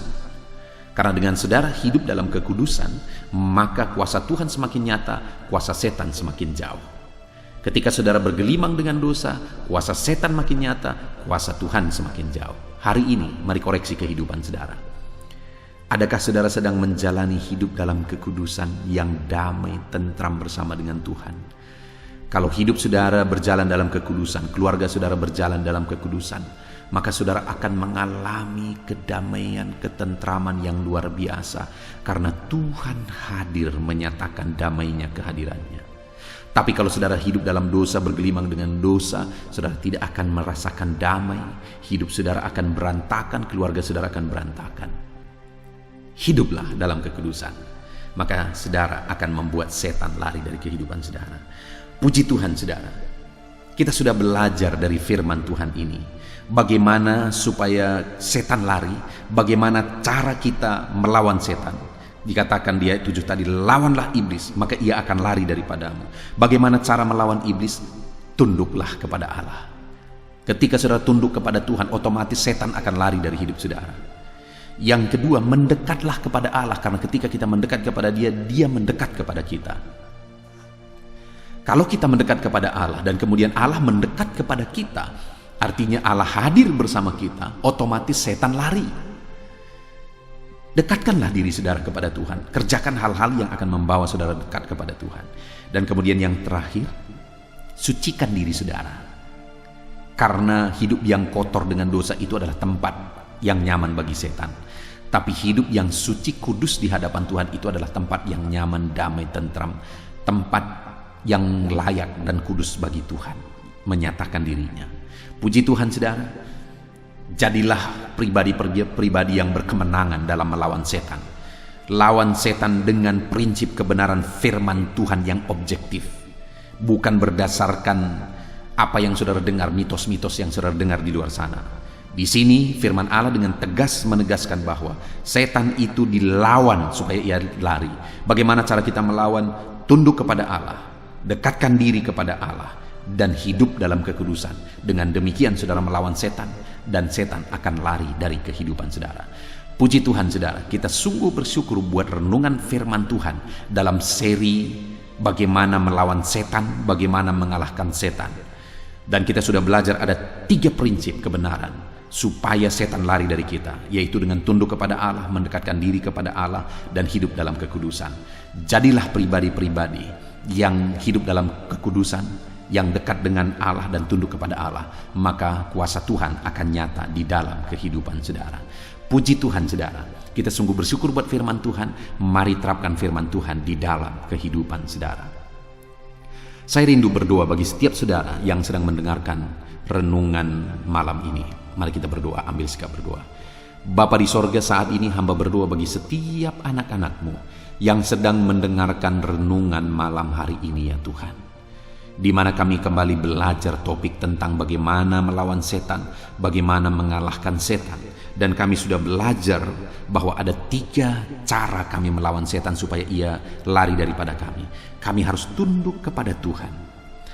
Karena dengan saudara hidup dalam kekudusan, maka kuasa Tuhan semakin nyata, kuasa setan semakin jauh. Ketika saudara bergelimang dengan dosa, kuasa setan makin nyata, kuasa Tuhan semakin jauh. Hari ini, mari koreksi kehidupan saudara. Adakah saudara sedang menjalani hidup dalam kekudusan yang damai, tentram bersama dengan Tuhan? Kalau hidup saudara berjalan dalam kekudusan, keluarga saudara berjalan dalam kekudusan, maka saudara akan mengalami kedamaian, ketentraman yang luar biasa. Karena Tuhan hadir menyatakan damainya kehadirannya. Tapi kalau saudara hidup dalam dosa, bergelimang dengan dosa, saudara tidak akan merasakan damai. Hidup saudara akan berantakan, keluarga saudara akan berantakan. Hiduplah dalam kekudusan, maka saudara akan membuat setan lari dari kehidupan saudara. Puji Tuhan saudara, kita sudah belajar dari firman Tuhan ini, bagaimana supaya setan lari, bagaimana cara kita melawan setan. Dikatakan di ayat 7 tadi, lawanlah iblis, maka ia akan lari daripadamu. Bagaimana cara melawan iblis? Tunduklah kepada Allah. Ketika saudara tunduk kepada Tuhan, otomatis setan akan lari dari hidup saudara. Yang kedua, mendekatlah kepada Allah, karena ketika kita mendekat kepada Dia, Dia mendekat kepada kita. Kalau kita mendekat kepada Allah dan kemudian Allah mendekat kepada kita, artinya Allah hadir bersama kita, otomatis setan lari. Dekatkanlah diri saudara kepada Tuhan. Kerjakan hal-hal yang akan membawa saudara dekat kepada Tuhan. Dan kemudian yang terakhir, sucikan diri saudara. Karena hidup yang kotor dengan dosa itu adalah tempat yang nyaman bagi setan. Tapi hidup yang suci, kudus di hadapan Tuhan itu adalah tempat yang nyaman, damai, tentram. Tempat yang layak dan kudus bagi Tuhan menyatakan dirinya. Puji Tuhan saudara. Jadilah pribadi yang berkemenangan dalam melawan setan. Lawan setan dengan prinsip kebenaran firman Tuhan yang objektif, bukan berdasarkan apa yang saudara dengar, mitos-mitos yang saudara dengar di luar sana. Di sini firman Allah dengan tegas menegaskan bahwa setan itu dilawan supaya ia lari. Bagaimana cara kita melawan? Tunduk kepada Allah, dekatkan diri kepada Allah, dan hidup dalam kekudusan. Dengan demikian saudara melawan setan, dan setan akan lari dari kehidupan saudara. Puji Tuhan saudara, kita sungguh bersyukur buat renungan firman Tuhan dalam seri bagaimana melawan setan, bagaimana mengalahkan setan. Dan kita sudah belajar ada 3 prinsip kebenaran supaya setan lari dari kita, yaitu dengan tunduk kepada Allah, mendekatkan diri kepada Allah, dan hidup dalam kekudusan. Jadilah pribadi-pribadi yang hidup dalam kekudusan, yang dekat dengan Allah dan tunduk kepada Allah, maka kuasa Tuhan akan nyata di dalam kehidupan saudara. Puji Tuhan saudara, kita sungguh bersyukur buat firman Tuhan. Mari terapkan firman Tuhan di dalam kehidupan saudara. Saya rindu berdoa bagi setiap saudara yang sedang mendengarkan renungan malam ini. Mari kita berdoa, ambil sikap berdoa. Bapa di sorga, saat ini hamba berdoa bagi setiap anak-anak-Mu yang sedang mendengarkan renungan malam hari ini ya Tuhan, di mana kami kembali belajar topik tentang bagaimana melawan setan, bagaimana mengalahkan setan. Dan kami sudah belajar bahwa ada 3 cara kami melawan setan supaya ia lari daripada kami. Kami harus tunduk kepada Tuhan.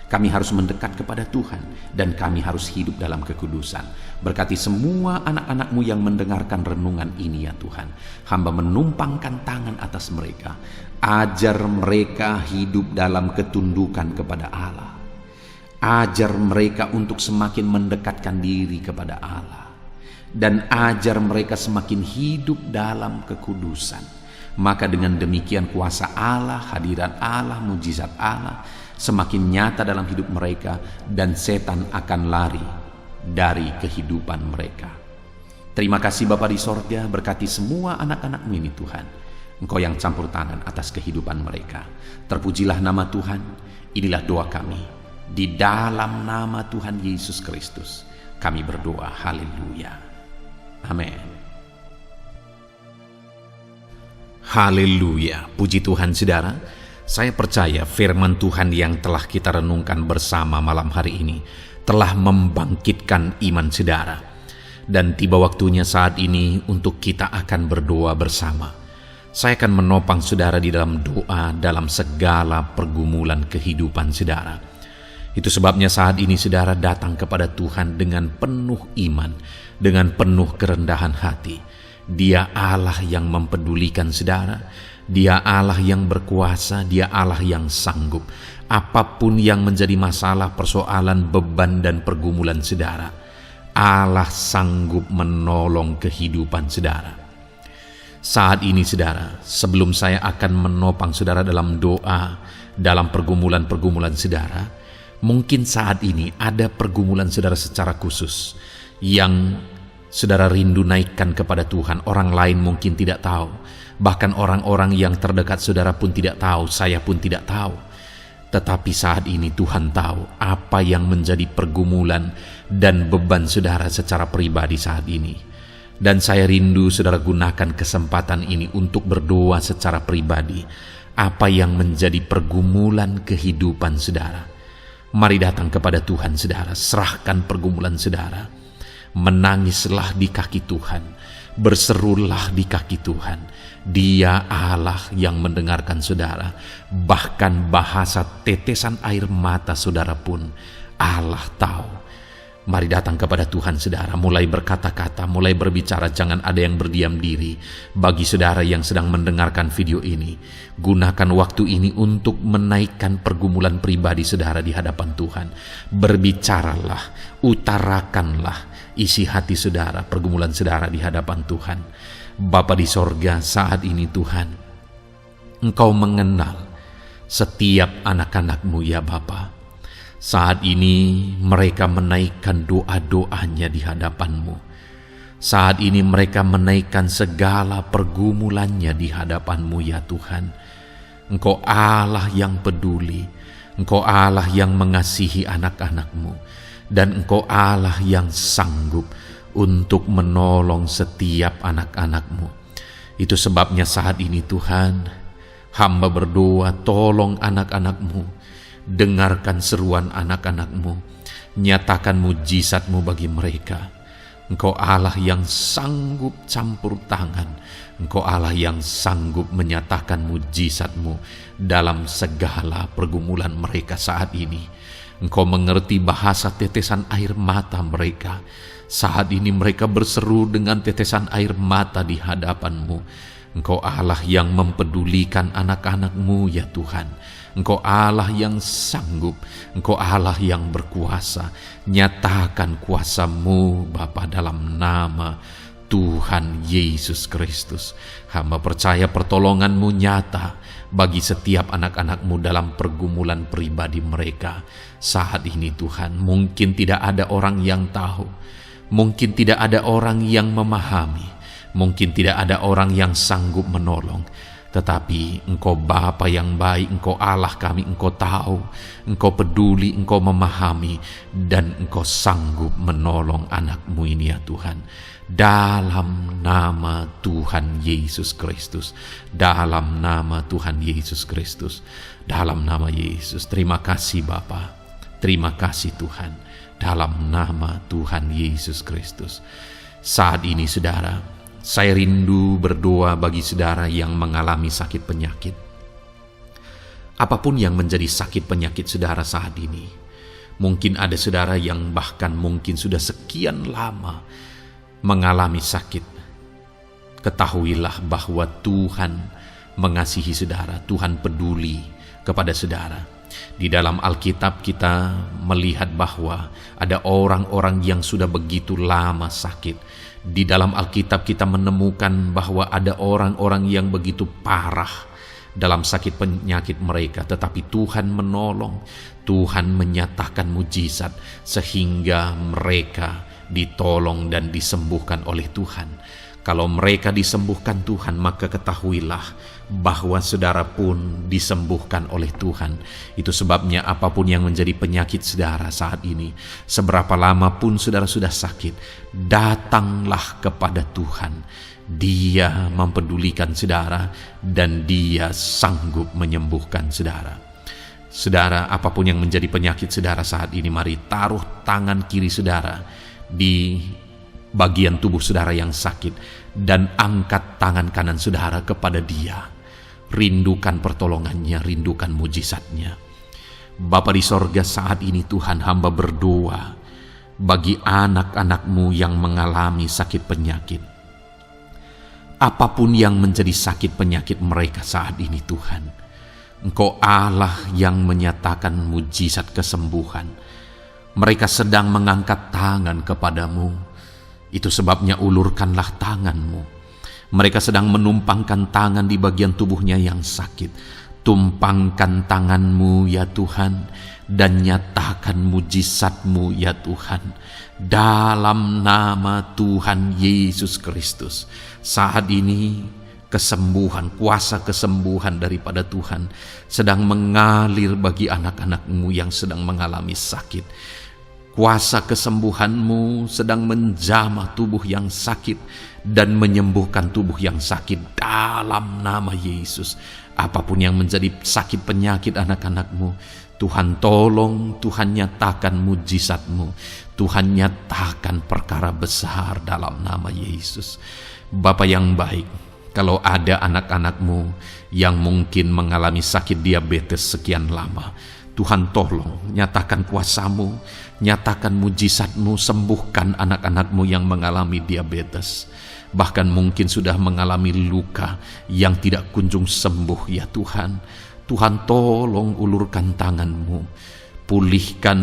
Kami harus mendekat kepada Tuhan dan kami harus hidup dalam kekudusan. Berkati semua anak-anak-Mu yang mendengarkan renungan ini ya Tuhan. Hamba menumpangkan tangan atas mereka. Ajar mereka hidup dalam ketundukan kepada Allah. Ajar mereka untuk semakin mendekatkan diri kepada Allah. Dan ajar mereka semakin hidup dalam kekudusan. Maka dengan demikian kuasa Allah, hadirat Allah, mujizat Allah semakin nyata dalam hidup mereka dan setan akan lari dari kehidupan mereka. Terima kasih Bapa di sorga, berkati semua anak-anak-Mu ini Tuhan. Engkau yang campur tangan atas kehidupan mereka. Terpujilah nama Tuhan. Inilah doa kami. Di dalam nama Tuhan Yesus Kristus kami berdoa. Haleluya. Amin. Haleluya, puji Tuhan saudara. Saya percaya firman Tuhan yang telah kita renungkan bersama malam hari ini telah membangkitkan iman saudara. Dan tiba waktunya saat ini untuk kita akan berdoa bersama. Saya akan menopang saudara di dalam doa dalam segala pergumulan kehidupan saudara. Itu sebabnya saat ini saudara datang kepada Tuhan dengan penuh iman, dengan penuh kerendahan hati. Dia Allah yang mempedulikan saudara. Dia Allah yang berkuasa. Dia Allah yang sanggup. Apapun yang menjadi masalah, persoalan, beban, dan pergumulan saudara, Allah sanggup menolong kehidupan saudara. Saat ini saudara, sebelum saya akan menopang saudara dalam doa, dalam pergumulan-pergumulan saudara, mungkin saat ini ada pergumulan saudara secara khusus yang saudara rindu naikkan kepada Tuhan. Orang lain mungkin tidak tahu. Bahkan orang-orang yang terdekat saudara pun tidak tahu. Saya pun tidak tahu. Tetapi saat ini Tuhan tahu apa yang menjadi pergumulan dan beban saudara secara pribadi saat ini. Dan saya rindu saudara gunakan kesempatan ini untuk berdoa secara pribadi. Apa yang menjadi pergumulan kehidupan saudara. Mari datang kepada Tuhan saudara. Serahkan pergumulan saudara. Menangislah di kaki Tuhan, berserulah di kaki Tuhan. Dia Allah yang mendengarkan saudara. Bahkan bahasa tetesan air mata saudara pun Allah tahu. Mari datang kepada Tuhan saudara, mulai berkata-kata, mulai berbicara, jangan ada yang berdiam diri. Bagi saudara yang sedang mendengarkan video ini, gunakan waktu ini untuk menaikkan pergumulan pribadi saudara di hadapan Tuhan. Berbicaralah, utarakanlah isi hati saudara, pergumulan saudara di hadapan Tuhan. Bapa di sorga, saat ini Tuhan, Engkau mengenal setiap anak-anak-Mu ya Bapa. Saat ini mereka menaikkan doa-doanya di hadapan-Mu. Saat ini mereka menaikkan segala pergumulannya di hadapan-Mu ya Tuhan. Engkau Allah yang peduli, Engkau Allah yang mengasihi anak-anak-Mu, dan Engkau Allah yang sanggup untuk menolong setiap anak-anak-Mu. Itu sebabnya saat ini Tuhan, hamba berdoa, tolong anak-anak-Mu. Dengarkan seruan anak-anak-Mu, nyatakan mujizat-Mu bagi mereka. Engkau Allah yang sanggup campur tangan, Engkau Allah yang sanggup menyatakan mujizat-Mu dalam segala pergumulan mereka saat ini. Engkau mengerti bahasa tetesan air mata mereka. Saat ini mereka berseru dengan tetesan air mata di hadapan-Mu. Engkau Allah yang mempedulikan anak-anak-Mu ya Tuhan. Engkau Allah yang sanggup, Engkau Allah yang berkuasa. Nyatakan kuasa-Mu Bapa dalam nama Tuhan Yesus Kristus. Hamba percaya pertolongan-Mu nyata bagi setiap anak-anak-Mu dalam pergumulan pribadi mereka. Saat ini Tuhan, mungkin tidak ada orang yang tahu, mungkin tidak ada orang yang memahami, mungkin tidak ada orang yang sanggup menolong. Tetapi Engkau Bapa yang baik, Engkau Allah kami, Engkau tahu, Engkau peduli, Engkau memahami, dan Engkau sanggup menolong anak-Mu ini ya Tuhan. Dalam nama Tuhan Yesus Kristus, dalam nama Tuhan Yesus Kristus, dalam nama Yesus. Terima kasih Bapa, terima kasih Tuhan, dalam nama Tuhan Yesus Kristus. Saat ini saudara, saya rindu berdoa bagi saudara yang mengalami sakit penyakit. Apapun yang menjadi sakit penyakit saudara saat ini, mungkin ada saudara yang bahkan mungkin sudah sekian lama mengalami sakit. Ketahuilah bahwa Tuhan mengasihi saudara, Tuhan peduli kepada saudara. Di dalam Alkitab kita melihat bahwa ada orang-orang yang sudah begitu lama sakit. Di dalam Alkitab kita menemukan bahwa ada orang-orang yang begitu parah dalam sakit penyakit mereka, tetapi Tuhan menolong, Tuhan menyatakan mujizat sehingga mereka ditolong dan disembuhkan oleh Tuhan. Kalau mereka disembuhkan Tuhan, maka ketahuilah bahwa saudara pun disembuhkan oleh Tuhan. Itu sebabnya apapun yang menjadi penyakit saudara saat ini, seberapa lama pun saudara sudah sakit, datanglah kepada Tuhan. Dia mempedulikan saudara dan Dia sanggup menyembuhkan saudara. Saudara, apapun yang menjadi penyakit saudara saat ini, mari taruh tangan kiri saudara di bagian tubuh saudara yang sakit dan angkat tangan kanan saudara kepada Dia. Rindukan pertolongannya, rindukan mujizatnya. Bapa di sorga, saat ini Tuhan, hamba berdoa bagi anak-anak-Mu yang mengalami sakit penyakit. Apapun yang menjadi sakit penyakit mereka saat ini Tuhan, Engkau Allah yang menyatakan mujizat kesembuhan. Mereka sedang mengangkat tangan kepadamu. Itu sebabnya ulurkanlah tanganmu. Mereka sedang menumpangkan tangan di bagian tubuhnya yang sakit. Tumpangkan tanganmu ya Tuhan, dan nyatakan mujizat-Mu ya Tuhan. Dalam nama Tuhan Yesus Kristus, saat ini kesembuhan, kuasa kesembuhan daripada Tuhan sedang mengalir bagi anak-anak-Mu yang sedang mengalami sakit. Kuasa kesembuhan-Mu sedang menjamah tubuh yang sakit dan menyembuhkan tubuh yang sakit dalam nama Yesus. Apapun yang menjadi sakit penyakit anak-anak-Mu, Tuhan tolong, Tuhan nyatakan mujizat-Mu, Tuhan nyatakan perkara besar dalam nama Yesus. Bapa yang baik, kalau ada anak-anak-Mu yang mungkin mengalami sakit diabetes sekian lama, Tuhan tolong, nyatakan kuasa-Mu, nyatakan mujizat-Mu, sembuhkan anak-anak-Mu yang mengalami diabetes. Bahkan mungkin sudah mengalami luka yang tidak kunjung sembuh ya Tuhan. Tuhan tolong ulurkan tangan-Mu, pulihkan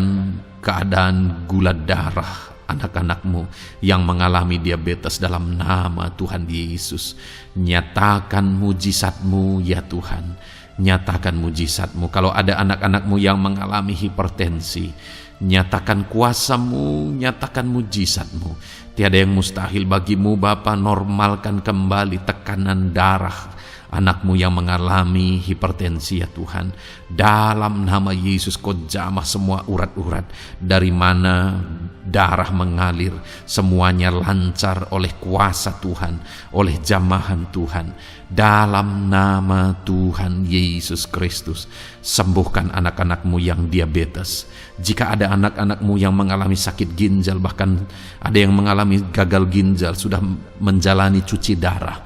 keadaan gula darah anak-anak-Mu yang mengalami diabetes dalam nama Tuhan Yesus. Nyatakan mujizat-Mu ya Tuhan, nyatakan mujizat-Mu. Kalau ada anak-anak-Mu yang mengalami hipertensi, nyatakan kuasa-Mu, nyatakan mujizat-Mu. Tiada yang mustahil bagi-Mu Bapa. Normalkan kembali tekanan darah anak-Mu yang mengalami hipertensi ya Tuhan. Dalam nama Yesus, Kau jamah semua urat-urat dari mana darah mengalir, semuanya lancar oleh kuasa Tuhan, oleh jamahan Tuhan. Dalam nama Tuhan Yesus Kristus, sembuhkan anak-anak-Mu yang diabetes. Jika ada anak-anak-Mu yang mengalami sakit ginjal, bahkan ada yang mengalami gagal ginjal, sudah menjalani cuci darah,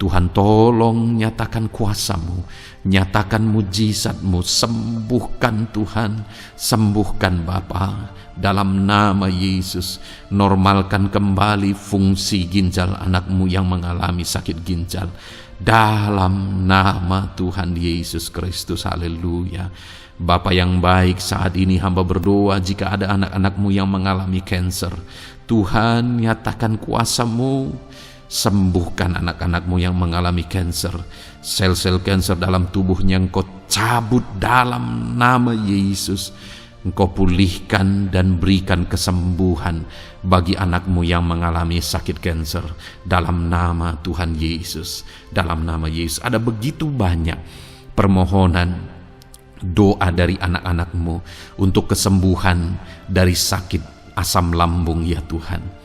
Tuhan tolong nyatakan kuasa-Mu, nyatakan mujizat-Mu, sembuhkan Tuhan, sembuhkan Bapa. Dalam nama Yesus, normalkan kembali fungsi ginjal anak-Mu yang mengalami sakit ginjal. Dalam nama Tuhan Yesus Kristus, haleluya. Bapa yang baik, saat ini hamba berdoa jika ada anak-anak-Mu yang mengalami kanker, Tuhan nyatakan kuasa-Mu, sembuhkan anak-anak-Mu yang mengalami kanker. Sel-sel kanker dalam tubuhnya Engkau cabut dalam nama Yesus. Engkau pulihkan dan berikan kesembuhan bagi anak-Mu yang mengalami sakit kanker dalam nama Tuhan Yesus. Dalam nama Yesus. Ada begitu banyak permohonan doa dari anak-anak-Mu untuk kesembuhan dari sakit asam lambung ya Tuhan.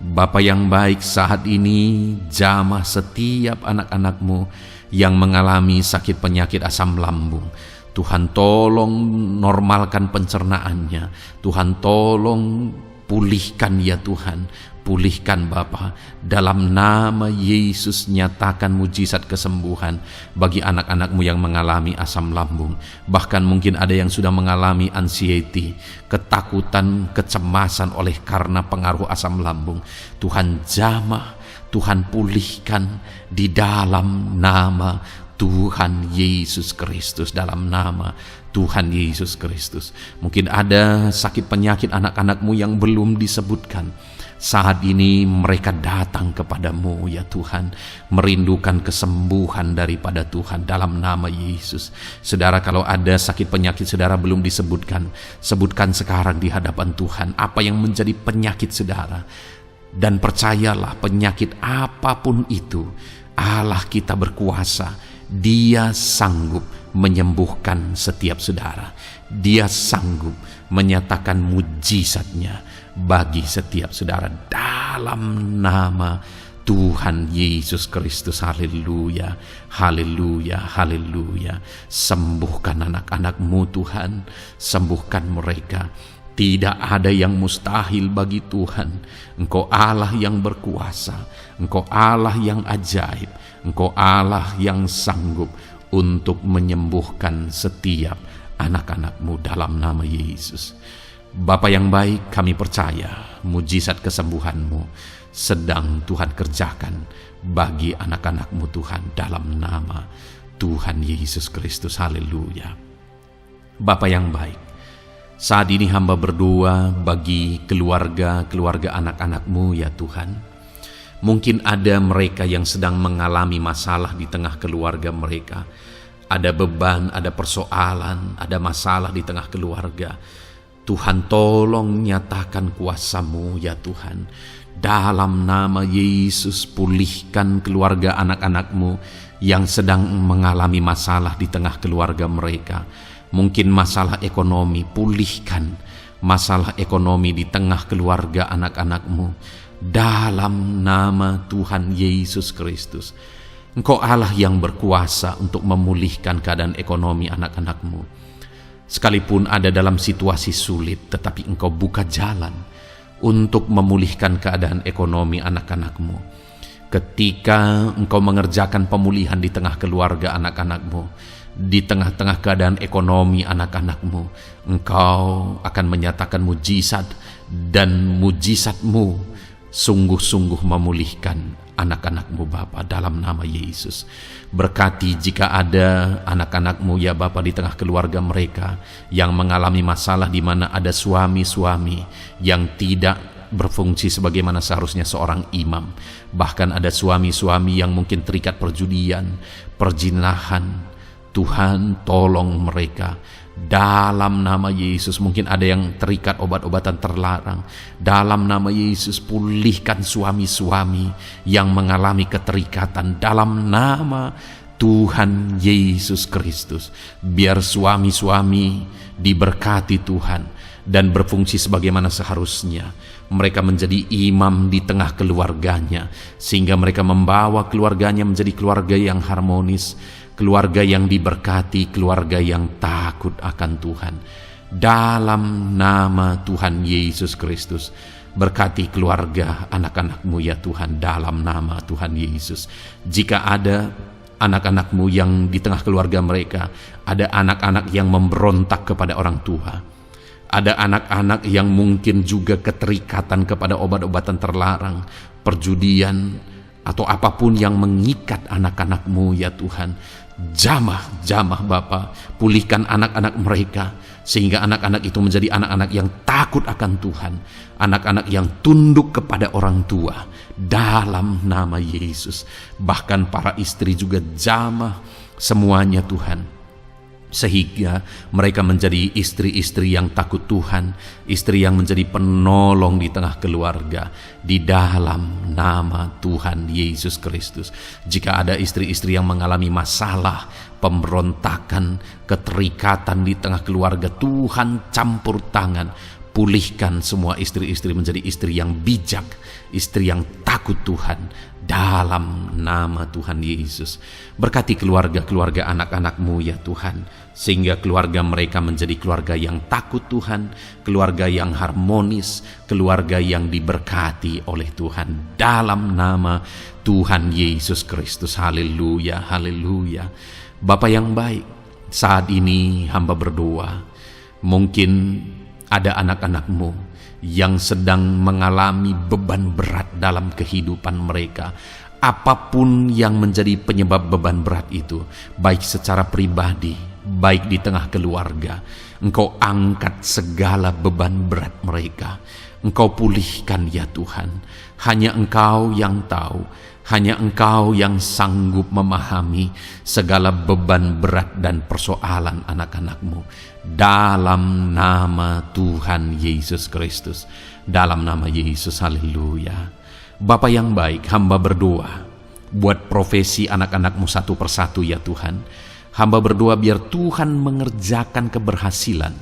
Bapa yang baik, saat ini jamah setiap anak-anak-Mu yang mengalami sakit penyakit asam lambung. Tuhan tolong normalkan pencernaannya. Tuhan tolong Pulihkan ya Tuhan, pulihkan Bapa. Dalam nama Yesus nyatakan mujizat kesembuhan bagi anak-anak-Mu yang mengalami asam lambung. Bahkan mungkin ada yang sudah mengalami anxiety, ketakutan, kecemasan oleh karena pengaruh asam lambung. Tuhan jamah, Tuhan pulihkan di dalam nama Tuhan Yesus Kristus, dalam nama Tuhan Yesus Kristus. Mungkin ada sakit penyakit anak-anak-Mu yang belum disebutkan. Saat ini mereka datang kepadamu ya Tuhan, merindukan kesembuhan daripada Tuhan dalam nama Yesus. Saudara, kalau ada sakit penyakit saudara belum disebutkan, sebutkan sekarang di hadapan Tuhan apa yang menjadi penyakit saudara. Dan percayalah, penyakit apapun itu, Allah kita berkuasa. Dia sanggup menyembuhkan setiap saudara. Dia sanggup menyatakan mujizatnya bagi setiap saudara dalam nama Tuhan Yesus Kristus. Haleluya, haleluya, haleluya. Sembuhkan anak-anak-Mu Tuhan, sembuhkan mereka. Tidak ada yang mustahil bagi Tuhan. Engkau Allah yang berkuasa, Engkau Allah yang ajaib, Engkau Allah yang sanggup untuk menyembuhkan setiap anak-anak-Mu dalam nama Yesus. Bapa yang baik, kami percaya mujizat kesembuhan-Mu sedang Tuhan kerjakan bagi anak-anak-Mu Tuhan dalam nama Tuhan Yesus Kristus. Haleluya. Bapa yang baik, saat ini hamba berdoa bagi keluarga anak-anak-Mu ya Tuhan. Mungkin ada mereka yang sedang mengalami masalah di tengah keluarga mereka. Ada beban, ada persoalan, ada masalah di tengah keluarga. Tuhan, tolong nyatakan kuasa-Mu ya Tuhan. Dalam nama Yesus, pulihkan keluarga anak-anak-Mu yang sedang mengalami masalah di tengah keluarga mereka. Mungkin masalah ekonomi, pulihkan masalah ekonomi di tengah keluarga anak-anak-Mu. Dalam nama Tuhan Yesus Kristus. Engkau Allah yang berkuasa untuk memulihkan keadaan ekonomi anak-anak-Mu. Sekalipun ada dalam situasi sulit, tetapi Engkau buka jalan untuk memulihkan keadaan ekonomi anak-anak-Mu. Ketika Engkau mengerjakan pemulihan di tengah keluarga anak-anak-Mu, di tengah-tengah keadaan ekonomi anak-anak-Mu, Engkau akan menyatakan mujizat, dan mujizat-Mu sungguh-sungguh memulihkan anak-anak-Mu Bapa dalam nama Yesus. Berkati jika ada anak-anak-Mu ya Bapa di tengah keluarga mereka yang mengalami masalah di mana ada suami-suami yang tidak berfungsi sebagaimana seharusnya seorang imam. Bahkan ada suami-suami yang mungkin terikat perjudian, perjinahan. Tuhan, tolong mereka dalam nama Yesus. Mungkin ada yang terikat obat-obatan terlarang. Dalam nama Yesus, pulihkan suami-suami yang mengalami keterikatan dalam nama Tuhan Yesus Kristus. Biar suami-suami diberkati Tuhan dan berfungsi sebagaimana seharusnya. Mereka menjadi imam di tengah keluarganya, sehingga mereka membawa keluarganya menjadi keluarga yang harmonis, keluarga yang diberkati, keluarga yang takut akan Tuhan. Dalam nama Tuhan Yesus Kristus, berkati keluarga anak-anak-Mu ya Tuhan, dalam nama Tuhan Yesus. Jika ada anak-anak-Mu yang di tengah keluarga mereka, ada anak-anak yang memberontak kepada orang tua, ada anak-anak yang mungkin juga keterikatan kepada obat-obatan terlarang, perjudian, atau apapun yang mengikat anak-anak-Mu ya Tuhan. Jamah Bapa, pulihkan anak-anak mereka, sehingga anak-anak itu menjadi anak-anak yang takut akan Tuhan, anak-anak yang tunduk kepada orang tua dalam nama Yesus. Bahkan para istri juga jamah semuanya Tuhan, sehingga mereka menjadi istri-istri yang takut Tuhan, istri yang menjadi penolong di tengah keluarga, di dalam nama Tuhan Yesus Kristus. Jika ada istri-istri yang mengalami masalah, pemberontakan, keterikatan di tengah keluarga, Tuhan campur tangan, pulihkan semua istri-istri menjadi istri yang bijak, istri yang takut Tuhan, dalam nama Tuhan Yesus. Berkati keluarga-keluarga anak-anak-Mu ya Tuhan, sehingga keluarga mereka menjadi keluarga yang takut Tuhan, keluarga yang harmonis, keluarga yang diberkati oleh Tuhan, dalam nama Tuhan Yesus Kristus. Haleluya, haleluya. Bapa yang baik, saat ini hamba berdoa, mungkin ada anak-anak-Mu yang sedang mengalami beban berat dalam kehidupan mereka. Apapun yang menjadi penyebab beban berat itu, baik secara pribadi, baik di tengah keluarga, Engkau angkat segala beban berat mereka. Engkau pulihkan ya Tuhan. Hanya Engkau yang tahu, hanya Engkau yang sanggup memahami segala beban berat dan persoalan anak-anak-Mu. Dalam nama Tuhan Yesus Kristus, dalam nama Yesus, haleluya. Bapa yang baik, hamba berdoa buat profesi anak-anak-Mu satu persatu ya Tuhan. Hamba berdoa biar Tuhan mengerjakan keberhasilan,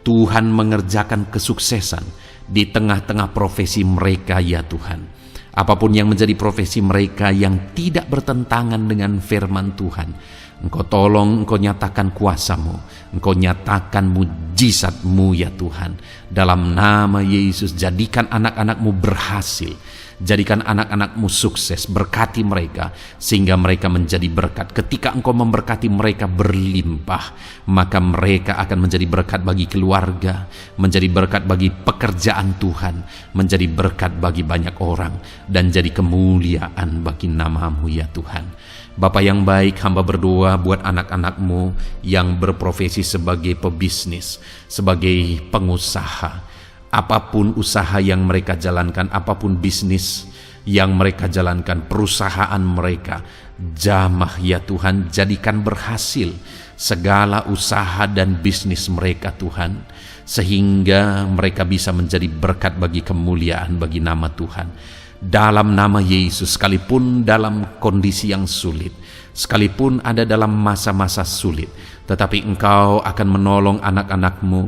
Tuhan mengerjakan kesuksesan di tengah-tengah profesi mereka ya Tuhan. Apapun yang menjadi profesi mereka yang tidak bertentangan dengan firman Tuhan, Engkau tolong, Engkau nyatakan kuasa-Mu, Engkau nyatakan mujizat-Mu ya Tuhan. Dalam nama Yesus, jadikan anak-anak-Mu berhasil, jadikan anak-anak-Mu sukses, berkati mereka sehingga mereka menjadi berkat. Ketika Engkau memberkati mereka berlimpah, maka mereka akan menjadi berkat bagi keluarga, menjadi berkat bagi pekerjaan Tuhan, menjadi berkat bagi banyak orang, dan jadi kemuliaan bagi nama-Mu ya Tuhan. Bapa yang baik, hamba berdoa buat anak-anak-Mu yang berprofesi sebagai pebisnis, sebagai pengusaha. Apapun usaha yang mereka jalankan, apapun bisnis yang mereka jalankan, perusahaan mereka, jamah ya Tuhan, jadikan berhasil segala usaha dan bisnis mereka Tuhan, sehingga mereka bisa menjadi berkat bagi kemuliaan bagi nama Tuhan. Dalam nama Yesus, sekalipun dalam kondisi yang sulit, sekalipun ada dalam masa-masa sulit, tetapi Engkau akan menolong anak-anak-Mu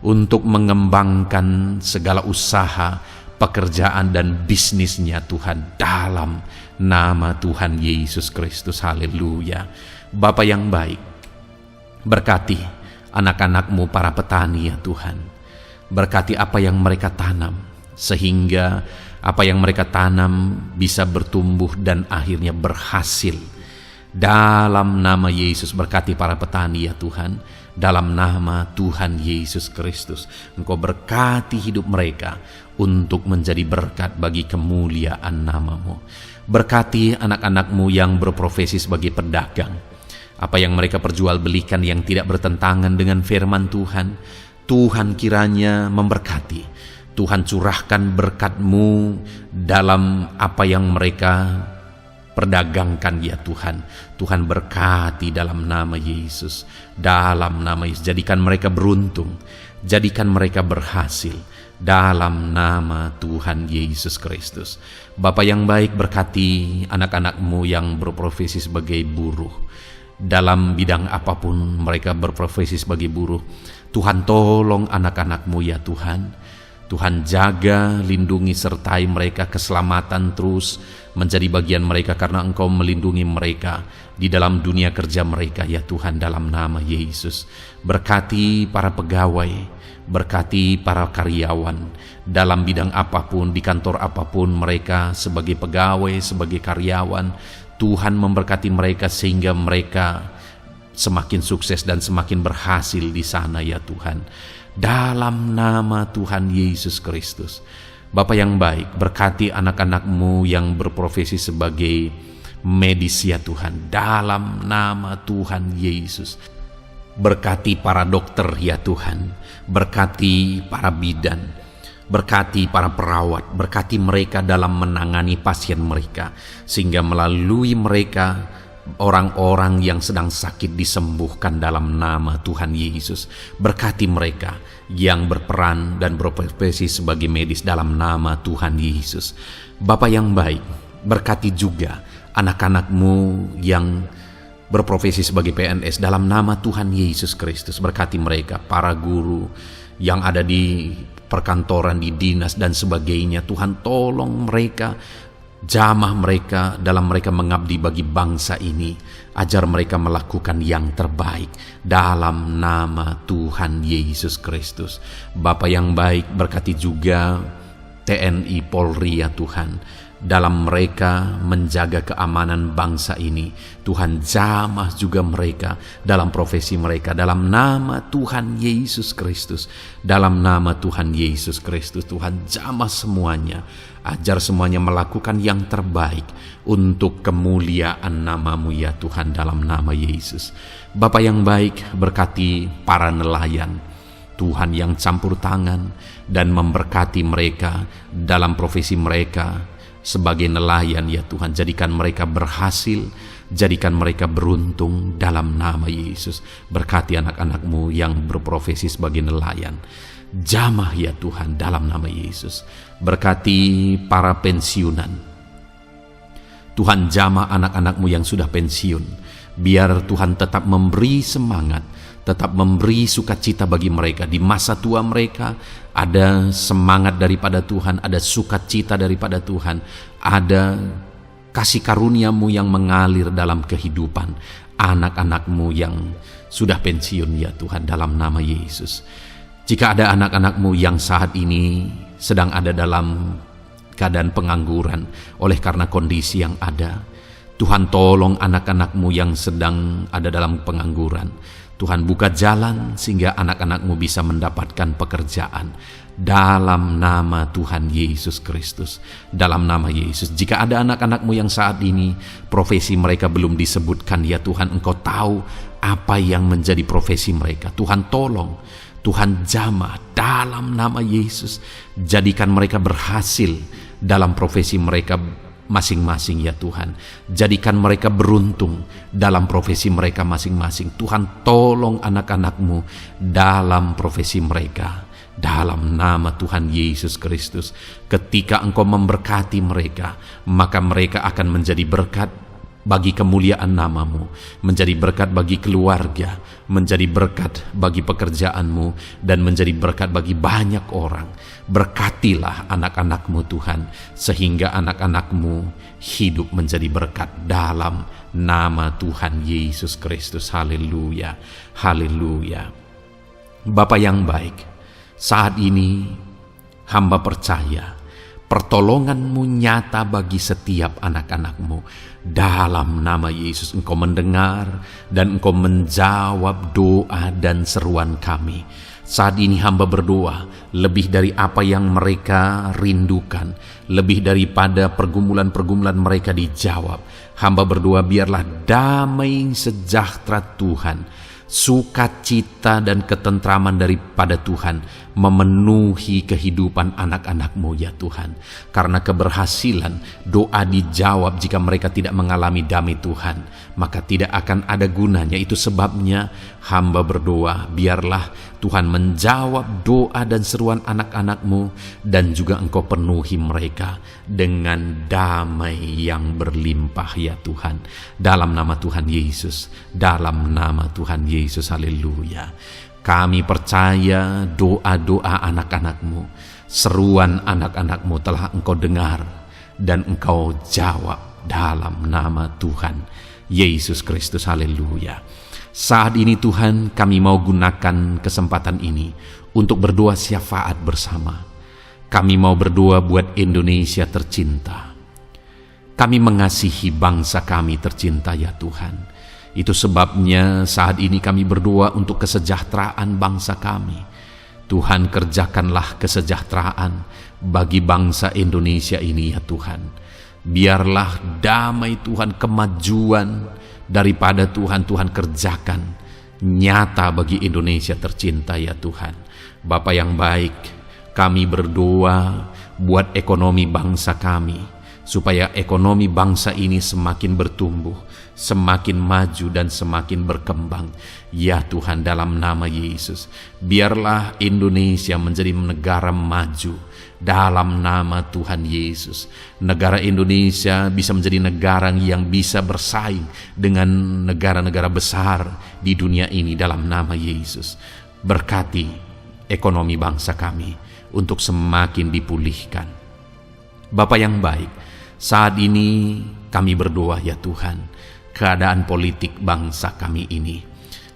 untuk mengembangkan segala usaha, pekerjaan dan bisnisnya Tuhan, dalam nama Tuhan Yesus Kristus. Haleluya. Bapa yang baik, berkati anak-anak-Mu para petani ya Tuhan. Berkati apa yang mereka tanam, sehingga apa yang mereka tanam bisa bertumbuh dan akhirnya berhasil. Dalam nama Yesus, berkati para petani ya Tuhan. Dalam nama Tuhan Yesus Kristus, Engkau berkati hidup mereka untuk menjadi berkat bagi kemuliaan nama-Mu. Berkati anak-anak-Mu yang berprofesi sebagai pedagang. Apa yang mereka perjualbelikan yang tidak bertentangan dengan firman Tuhan, Tuhan kiranya memberkati. Tuhan curahkan berkat-Mu dalam apa yang mereka perdagangkan ya Tuhan. Tuhan berkati dalam nama Yesus. Dalam nama Yesus, jadikan mereka beruntung, jadikan mereka berhasil, dalam nama Tuhan Yesus Kristus. Bapa yang baik, berkati anak-anak-Mu yang berprofesi sebagai buruh. Dalam bidang apapun mereka berprofesi sebagai buruh, Tuhan tolong anak-anak-Mu ya Tuhan. Tuhan jaga, lindungi, sertai mereka, keselamatan terus menjadi bagian mereka karena Engkau melindungi mereka di dalam dunia kerja mereka ya Tuhan, dalam nama Yesus. Berkati para pegawai, berkati para karyawan dalam bidang apapun, di kantor apapun mereka sebagai pegawai, sebagai karyawan. Tuhan memberkati mereka sehingga mereka semakin sukses dan semakin berhasil di sana ya Tuhan. Dalam nama Tuhan Yesus Kristus. Bapa yang baik, berkati anak-anak-Mu yang berprofesi sebagai medis ya Tuhan, dalam nama Tuhan Yesus. Berkati para dokter ya Tuhan, berkati para bidan, berkati para perawat, berkati mereka dalam menangani pasien mereka, sehingga melalui mereka orang-orang yang sedang sakit disembuhkan dalam nama Tuhan Yesus. Berkati mereka yang berperan dan berprofesi sebagai medis dalam nama Tuhan Yesus. Bapa yang baik, berkati juga anak-anak-Mu yang berprofesi sebagai PNS dalam nama Tuhan Yesus Kristus. Berkati mereka, para guru yang ada di perkantoran, di dinas dan sebagainya. Tuhan tolong mereka Jamah mereka dalam mereka mengabdi bagi bangsa ini. Ajar mereka melakukan yang terbaik dalam nama Tuhan Yesus Kristus. Bapa yang baik, berkati juga TNI Polri ya Tuhan, dalam mereka menjaga keamanan bangsa ini. Tuhan, jamah juga mereka dalam profesi mereka dalam nama Tuhan Yesus Kristus. Dalam nama Tuhan Yesus Kristus, Tuhan jamah semuanya. Ajar semuanya melakukan yang terbaik untuk kemuliaan nama-Mu ya Tuhan, dalam nama Yesus. Bapa yang baik, berkati para nelayan Tuhan yang campur tangan dan memberkati mereka dalam profesi mereka sebagai nelayan ya Tuhan. Jadikan mereka berhasil, jadikan mereka beruntung dalam nama Yesus. Berkati anak-anak-Mu yang berprofesi sebagai nelayan. Jamah ya Tuhan dalam nama Yesus. Berkati para pensiunan. Tuhan, jamah anak-anak-Mu yang sudah pensiun. Biar Tuhan tetap memberi semangat, tetap memberi sukacita bagi mereka. Di masa tua mereka ada semangat daripada Tuhan, ada sukacita daripada Tuhan, ada kasih karunia-Mu yang mengalir dalam kehidupan anak-anak-Mu yang sudah pensiun ya Tuhan, dalam nama Yesus. Jika ada anak-anak-Mu yang saat ini sedang ada dalam keadaan pengangguran oleh karena kondisi yang ada, Tuhan tolong anak-anak-Mu yang sedang ada dalam pengangguran. Tuhan buka jalan sehingga anak-anak-Mu bisa mendapatkan pekerjaan dalam nama Tuhan Yesus Kristus. Dalam nama Yesus. Jika ada anak-anak-Mu yang saat ini profesi mereka belum disebutkan ya Tuhan, Engkau tahu apa yang menjadi profesi mereka. Tuhan tolong, Tuhan jamah dalam nama Yesus. Jadikan mereka berhasil dalam profesi mereka masing-masing ya Tuhan. Jadikan mereka beruntung dalam profesi mereka masing-masing. Tuhan tolong anak-anak-Mu dalam profesi mereka. Dalam nama Tuhan Yesus Kristus. Ketika Engkau memberkati mereka, maka mereka akan menjadi berkat bagi kemuliaan nama-Mu, menjadi berkat bagi keluarga, menjadi berkat bagi pekerjaan-Mu, dan menjadi berkat bagi banyak orang. Berkatilah anak-anak-Mu Tuhan, sehingga anak-anak-Mu hidup menjadi berkat dalam nama Tuhan Yesus Kristus. Haleluya, haleluya. Bapa yang baik, saat ini hamba percaya pertolongan-Mu nyata bagi setiap anak-anak-Mu. Dalam nama Yesus, Engkau mendengar dan Engkau menjawab doa dan seruan kami. Saat ini hamba berdoa, lebih dari apa yang mereka rindukan, lebih daripada pergumulan-pergumulan mereka dijawab. Hamba berdoa, biarlah damai sejahtera Tuhan, sukacita dan ketentraman daripada Tuhan memenuhi kehidupan anak-anak-Mu ya Tuhan. Karena keberhasilan doa dijawab jika mereka tidak mengalami damai Tuhan, maka tidak akan ada gunanya. Itu sebabnya hamba berdoa, biarlah Tuhan menjawab doa dan seruan anak-anak-Mu, dan juga Engkau penuhi mereka dengan damai yang berlimpah ya Tuhan. Dalam nama Tuhan Yesus, dalam nama Tuhan Yesus, haleluya. Kami percaya doa-doa anak-anak-Mu, seruan anak-anak-Mu telah Engkau dengar dan Engkau jawab dalam nama Tuhan Yesus Kristus, haleluya. Saat ini Tuhan, kami mau gunakan kesempatan ini untuk berdoa syafaat bersama. Kami mau berdoa buat Indonesia tercinta. Kami mengasihi bangsa kami tercinta ya Tuhan. Itu sebabnya saat ini kami berdoa untuk kesejahteraan bangsa kami. Tuhan, kerjakanlah kesejahteraan bagi bangsa Indonesia ini ya Tuhan. Biarlah damai Tuhan, kemajuan daripada Tuhan kerjakan nyata bagi Indonesia tercinta ya Tuhan. Bapa yang baik, kami berdoa buat ekonomi bangsa kami, supaya ekonomi bangsa ini semakin bertumbuh, semakin maju dan semakin berkembang. Ya Tuhan, dalam nama Yesus, biarlah Indonesia menjadi negara maju dalam nama Tuhan Yesus. Negara Indonesia bisa menjadi negara yang bisa bersaing dengan negara-negara besar di dunia ini dalam nama Yesus. Berkati ekonomi bangsa kami untuk semakin dipulihkan. Bapa yang baik, Saat ini kami berdoa ya Tuhan, keadaan politik bangsa kami ini.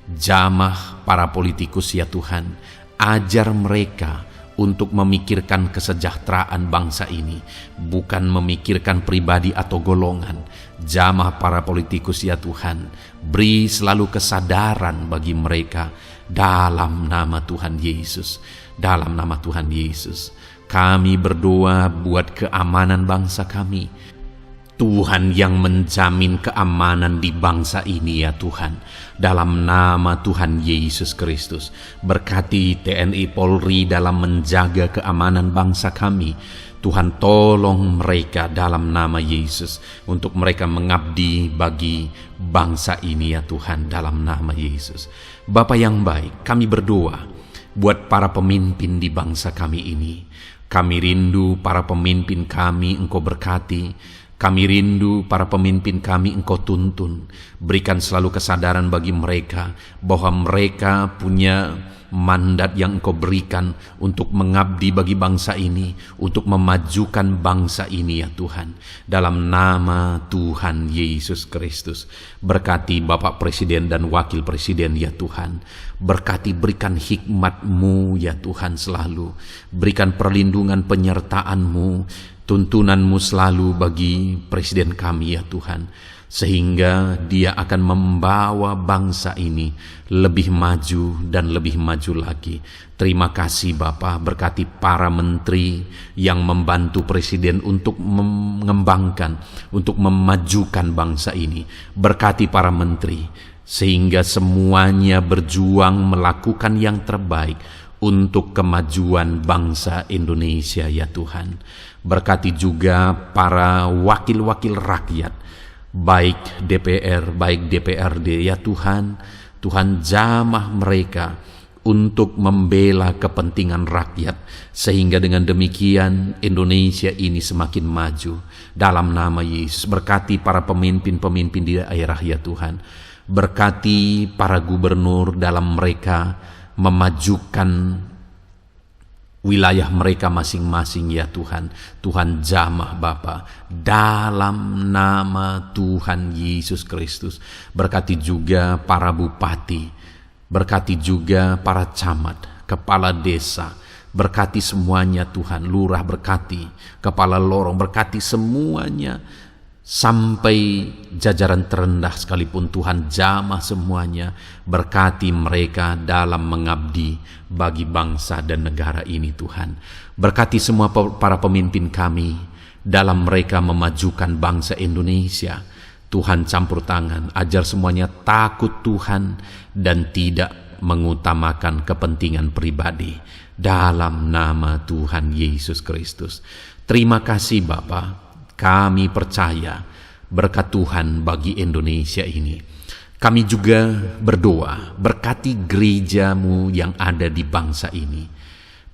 Jamah para politikus ya Tuhan, ajar mereka untuk memikirkan kesejahteraan bangsa ini, bukan memikirkan pribadi atau golongan. Jamah para politikus ya Tuhan, beri selalu kesadaran bagi mereka dalam nama Tuhan Yesus. Dalam nama Tuhan Yesus, kami berdoa buat keamanan bangsa kami. Tuhan yang menjamin keamanan di bangsa ini ya Tuhan. Dalam nama Tuhan Yesus Kristus, berkati TNI Polri dalam menjaga keamanan bangsa kami. Tuhan tolong mereka dalam nama Yesus, untuk mereka mengabdi bagi bangsa ini ya Tuhan, dalam nama Yesus. Bapa yang baik, kami berdoa buat para pemimpin di bangsa kami ini. Kami rindu para pemimpin kami Engkau berkati. Kami rindu para pemimpin kami Engkau tuntun. Berikan selalu kesadaran bagi mereka bahwa mereka punya mandat yang Engkau berikan untuk mengabdi bagi bangsa ini, untuk memajukan bangsa ini ya Tuhan. Dalam nama Tuhan Yesus Kristus, berkati Bapak Presiden dan Wakil Presiden ya Tuhan. Berkati, berikan hikmat-Mu ya Tuhan selalu. Berikan perlindungan penyertaan-Mu, tuntunan-Mu selalu bagi Presiden kami ya Tuhan, sehingga dia akan membawa bangsa ini lebih maju dan lebih maju lagi. Terima kasih Bapa, berkati para menteri yang membantu Presiden untuk mengembangkan, untuk memajukan bangsa ini. Berkati para menteri, sehingga semuanya berjuang melakukan yang terbaik untuk kemajuan bangsa Indonesia ya Tuhan. Berkati juga para wakil-wakil rakyat, baik DPR, baik DPRD ya Tuhan. Tuhan jamah mereka untuk membela kepentingan rakyat, sehingga dengan demikian Indonesia ini semakin maju. Dalam nama Yesus, berkati para pemimpin-pemimpin di daerah ya Tuhan. Berkati para gubernur dalam mereka memajukan wilayah mereka masing-masing ya Tuhan. Tuhan jamah Bapa, dalam nama Tuhan Yesus Kristus. Berkati juga para bupati, berkati juga para camat, kepala desa, berkati semuanya Tuhan. Lurah berkati, kepala lorong berkati semuanya, sampai jajaran terendah sekalipun Tuhan jamah semuanya. Berkati mereka dalam mengabdi bagi bangsa dan negara ini Tuhan. Berkati semua para pemimpin kami dalam mereka memajukan bangsa Indonesia. Tuhan campur tangan, ajar semuanya takut Tuhan dan tidak mengutamakan kepentingan pribadi. Dalam nama Tuhan Yesus Kristus. Terima kasih Bapa. Kami percaya berkat Tuhan bagi Indonesia ini. Kami juga berdoa, berkati gereja-Mu yang ada di bangsa ini,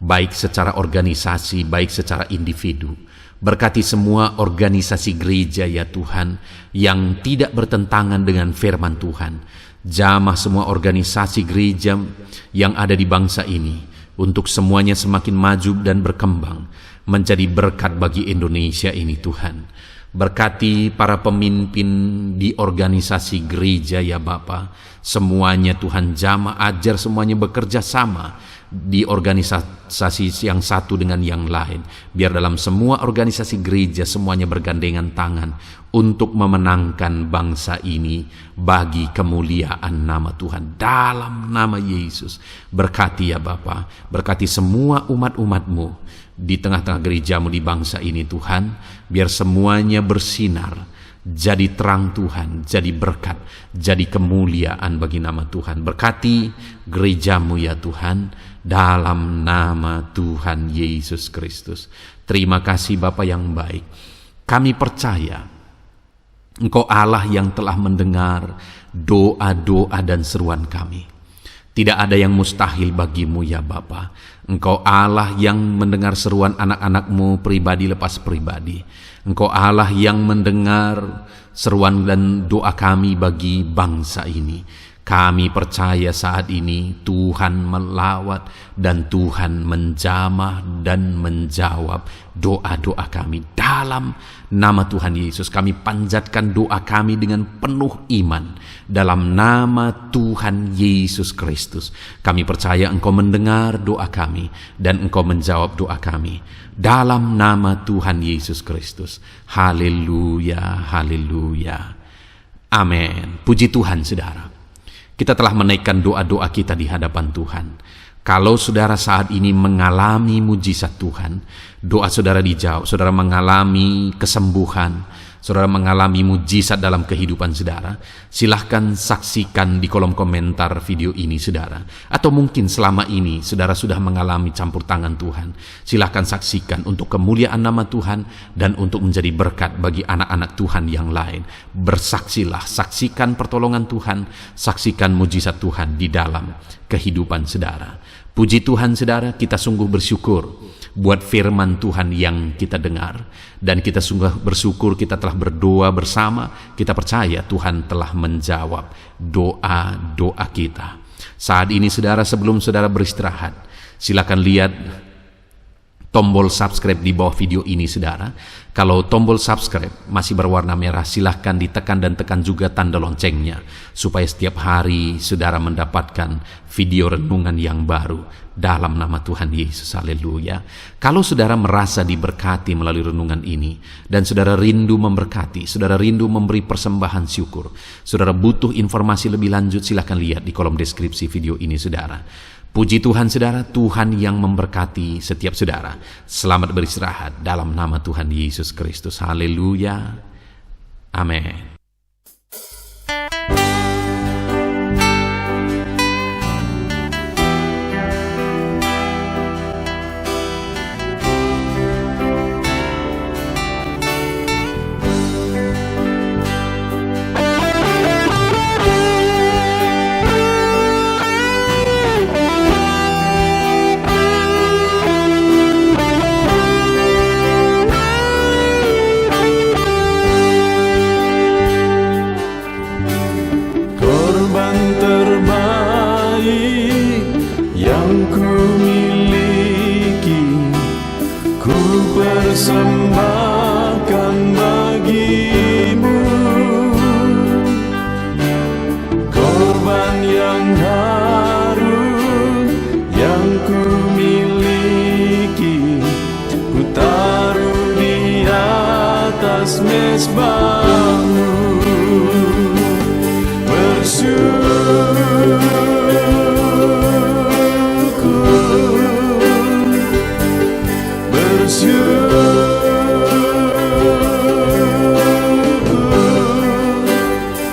baik secara organisasi, baik secara individu. Berkati semua organisasi gereja ya Tuhan, yang tidak bertentangan dengan firman Tuhan. Jamah semua organisasi gereja yang ada di bangsa ini, untuk semuanya semakin maju dan berkembang, menjadi berkat bagi Indonesia ini Tuhan. Berkati para pemimpin di organisasi gereja ya Bapa. Semuanya Tuhan jamah, ajar semuanya bekerja sama di organisasi yang satu dengan yang lain. Biar dalam semua organisasi gereja semuanya bergandengan tangan untuk memenangkan bangsa ini bagi kemuliaan nama Tuhan. Dalam nama Yesus, berkati ya Bapa, berkati semua umat-umat-Mu di tengah-tengah gereja-Mu di bangsa ini Tuhan. Biar semuanya bersinar, jadi terang Tuhan, jadi berkat, jadi kemuliaan bagi nama Tuhan. Berkati gereja-Mu ya Tuhan, dalam nama Tuhan Yesus Kristus. Terima kasih Bapa yang baik. Kami percaya Engkau Allah yang telah mendengar doa-doa dan seruan kami. Tidak ada yang mustahil bagi-Mu ya Bapa. Engkau Allah yang mendengar seruan anak-anak-Mu pribadi lepas pribadi. Engkau Allah yang mendengar seruan dan doa kami bagi bangsa ini. Kami percaya saat ini Tuhan melawat dan Tuhan menjamah dan menjawab doa-doa kami. Dalam nama Tuhan Yesus kami panjatkan doa kami dengan penuh iman. Dalam nama Tuhan Yesus Kristus kami percaya Engkau mendengar doa kami dan Engkau menjawab doa kami. Dalam nama Tuhan Yesus Kristus. Haleluya, haleluya. Amin. Puji Tuhan, saudara. Kita telah menaikkan doa-doa kita di hadapan Tuhan. Kalau saudara saat ini mengalami mujizat Tuhan, doa saudara dijawab, saudara mengalami kesembuhan, saudara mengalami mujizat dalam kehidupan saudara, silahkan saksikan di kolom komentar video ini saudara. Atau mungkin selama ini saudara sudah mengalami campur tangan Tuhan, silahkan saksikan untuk kemuliaan nama Tuhan dan untuk menjadi berkat bagi anak-anak Tuhan yang lain. Bersaksilah, saksikan pertolongan Tuhan, saksikan mujizat Tuhan di dalam kehidupan saudara. Puji Tuhan saudara, kita sungguh bersyukur buat firman Tuhan yang kita dengar, dan kita sungguh bersyukur kita telah berdoa bersama. Kita percaya Tuhan telah menjawab doa-doa kita. Saat ini saudara, sebelum saudara beristirahat, silakan lihat tombol subscribe di bawah video ini saudara. Kalau tombol subscribe masih berwarna merah, silahkan ditekan dan tekan juga tanda loncengnya, supaya setiap hari saudara mendapatkan video renungan yang baru dalam nama Tuhan Yesus. Haleluya. Kalau saudara merasa diberkati melalui renungan ini, dan saudara rindu memberkati, saudara rindu memberi persembahan syukur, saudara butuh informasi lebih lanjut, silahkan lihat di kolom deskripsi video ini saudara. Puji Tuhan saudara, Tuhan yang memberkati setiap saudara. Selamat beristirahat dalam nama Tuhan Yesus Kristus. Haleluya. Amin. Persembahkan bagimu korban yang harum yang ku miliki, ku taruh di atas mezbahmu.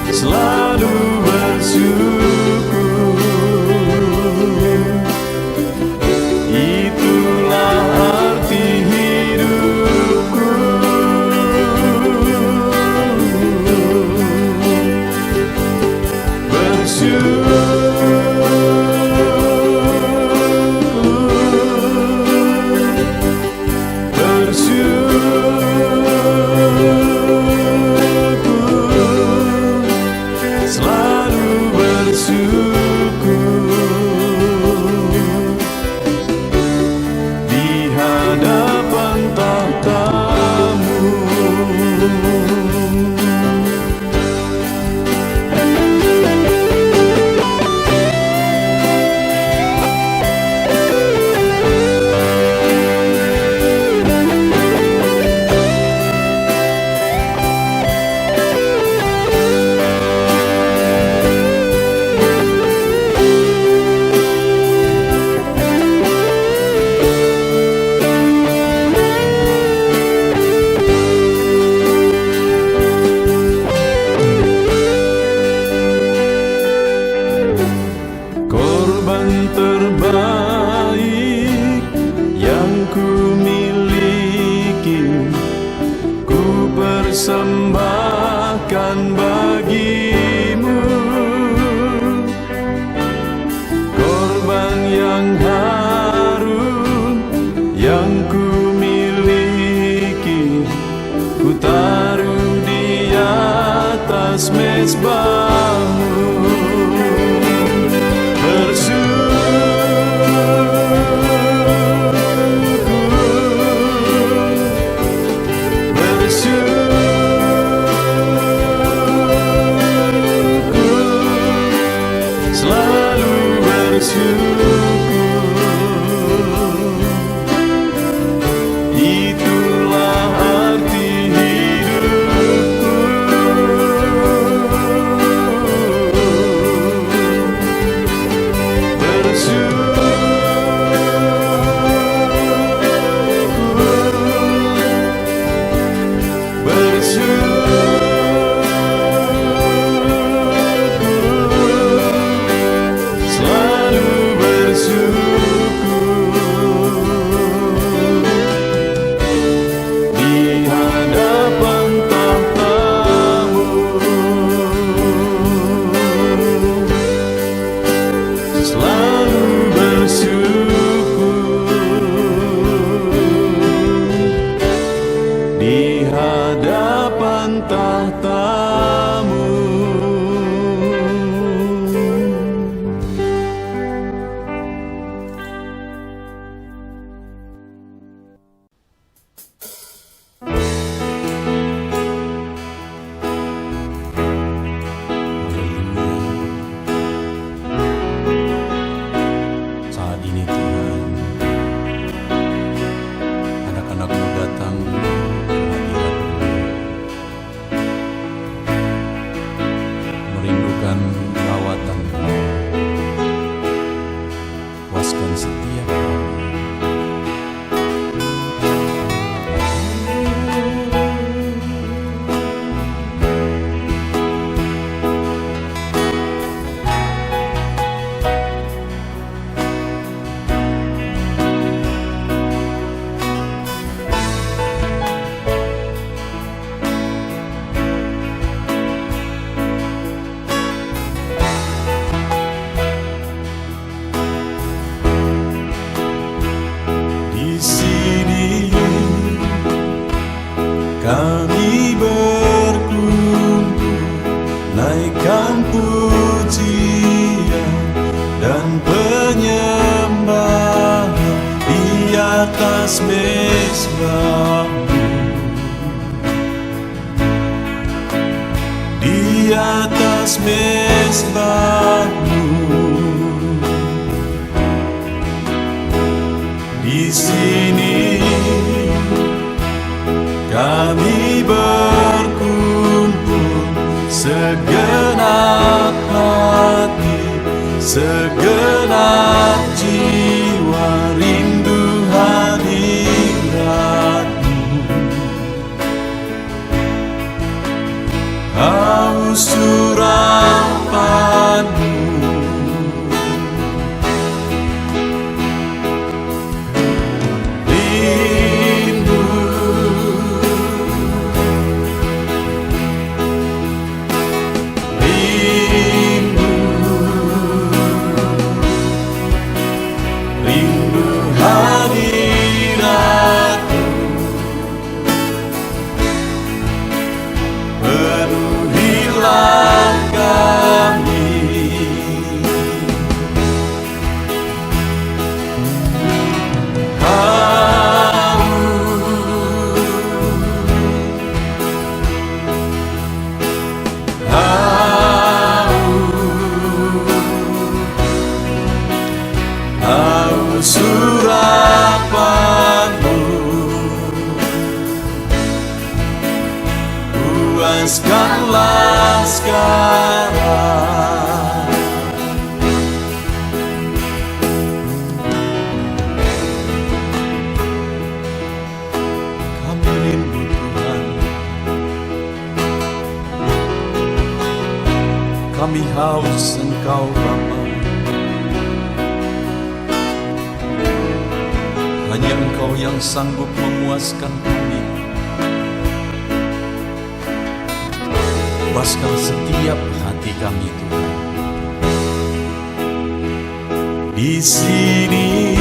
Selalu bersyukur, itulah arti hidupku. Selalu bersyukur di hadapan tahta-Mu. Korban terbaik yang ku miliki, ku persembahkan bagimu. Korban yang harum yang ku miliki, ku taruh di atas mezbahmu. itulah arti hidupku. Selalu bersyukur di hadapan tahta-Mu. Selalu bersyukur di hadapan tahta-Mu. Saat ini Tuhan, anak-anak-Mu datang ke hadirat-Mu, merindukan lawatan-Mu. Puaskan setiap kami. Di sini kami berkumpul, naikkan pujian dan penyembahan di atas mezbah-Mu, di atas mezbah-Mu. Di sini kami berkumpul, segenap hati, segenap jiwa, rindu hadirat-Mu. Haus urapan-Mu, rindu hadirat-Mu, penuhilah kami. Haus urapan-Mu, puaskanlah sekarang. Kami rindu Tuhan, kami haus Engkau Bapa. Hanya Engkau yang sanggup memuaskan kami. Puaskan setiap hati kami Tuhan. Di sini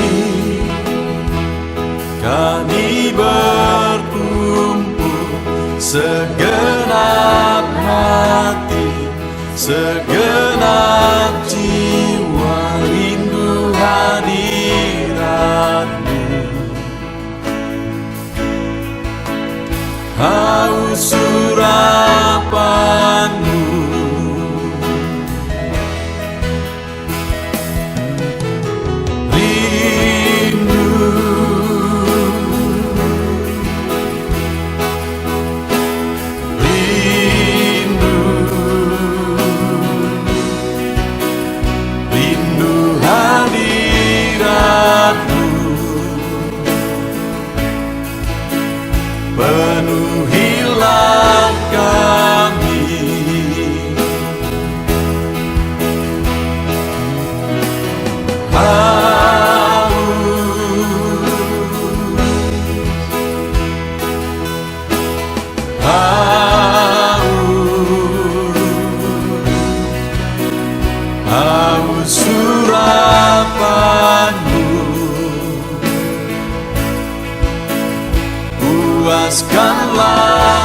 kami berkumpul, segenap hati, segenap jiwa, rindu hadirat-Mu. Haus urapan-Mu, urapanmu, puaskanlah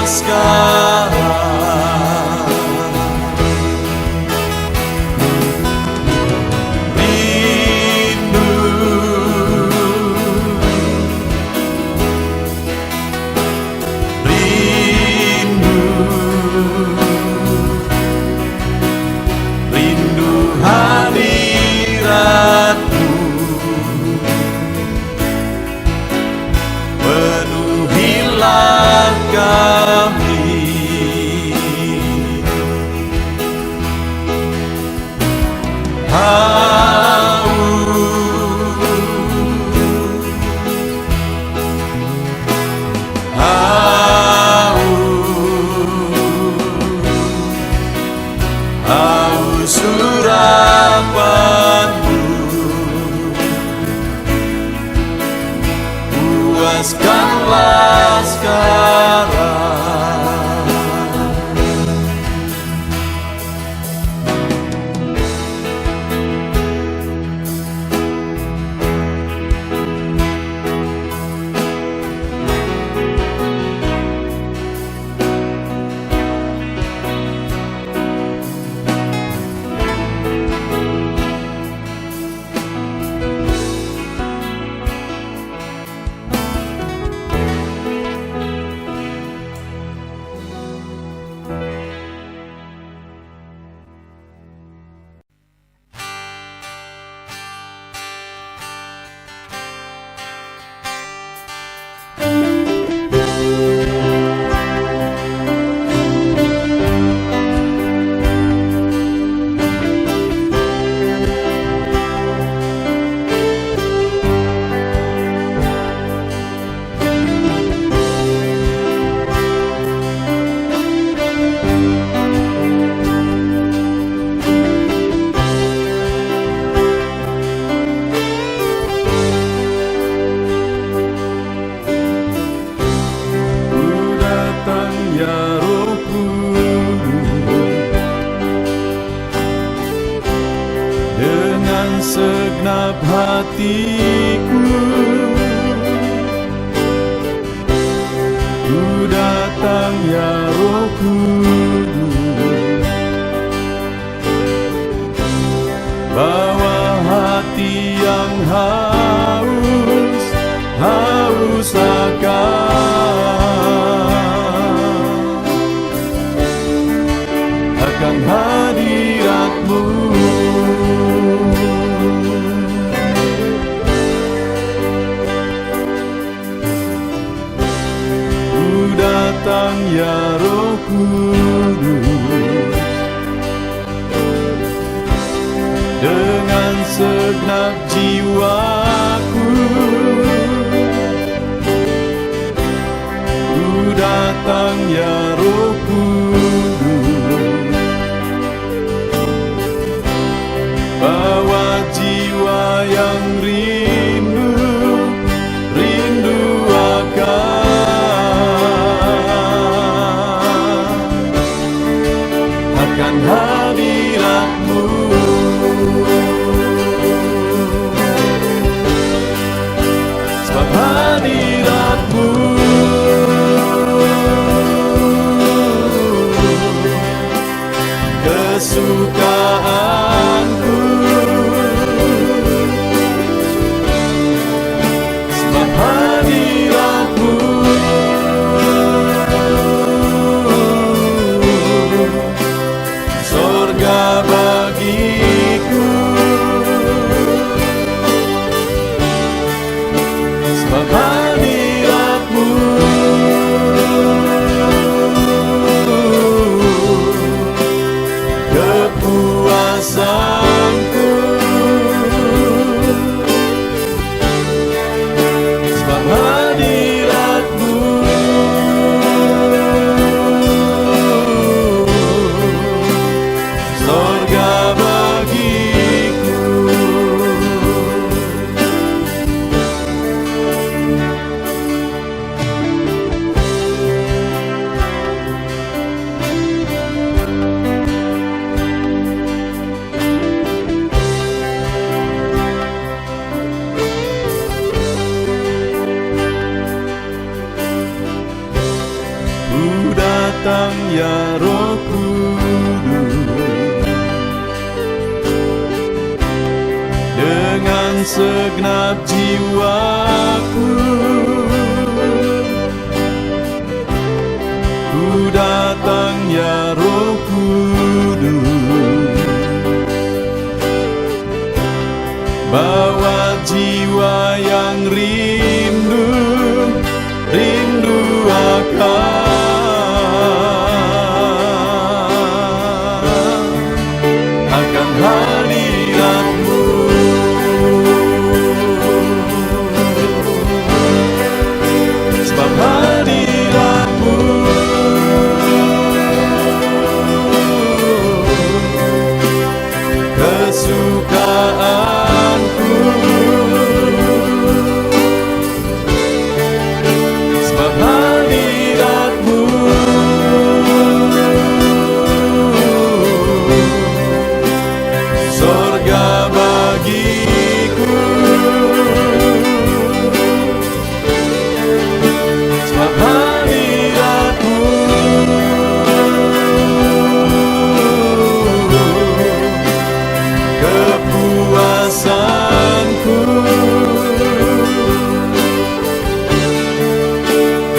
sekarang. Rindu, rindu, rindu hadiratmu, penuhilah kami. Haus urapanmu, puaskanlah sekarang. Segenap hatiku, ku datang ya Roh Kudus, bawa hati yang haus, haus akan hadirat-Mu. Datang ya Roh Kudus, dengan segenap jiwaku, ku datang ya Roh Kudus, bawa jiwa yang rindu, rindu akan hadirat-Mu. Sebab hadirat-Mu kesukaanku, sebab hadirat-Mu sorga bagiku, sebab hadirat-Mu kepuasan segenap jiwaku. Ku datang ya Roh Kudus, bawa jiwa yang rindu akan hadirat-Mu. Sebab hadirat-Mu kesukaanku. Sebab hadirat-Mu sorga bagiku. Sebab hadirat-Mu kepuasanku.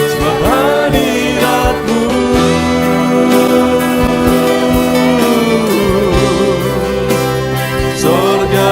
Sebab hadirat-Mu sorga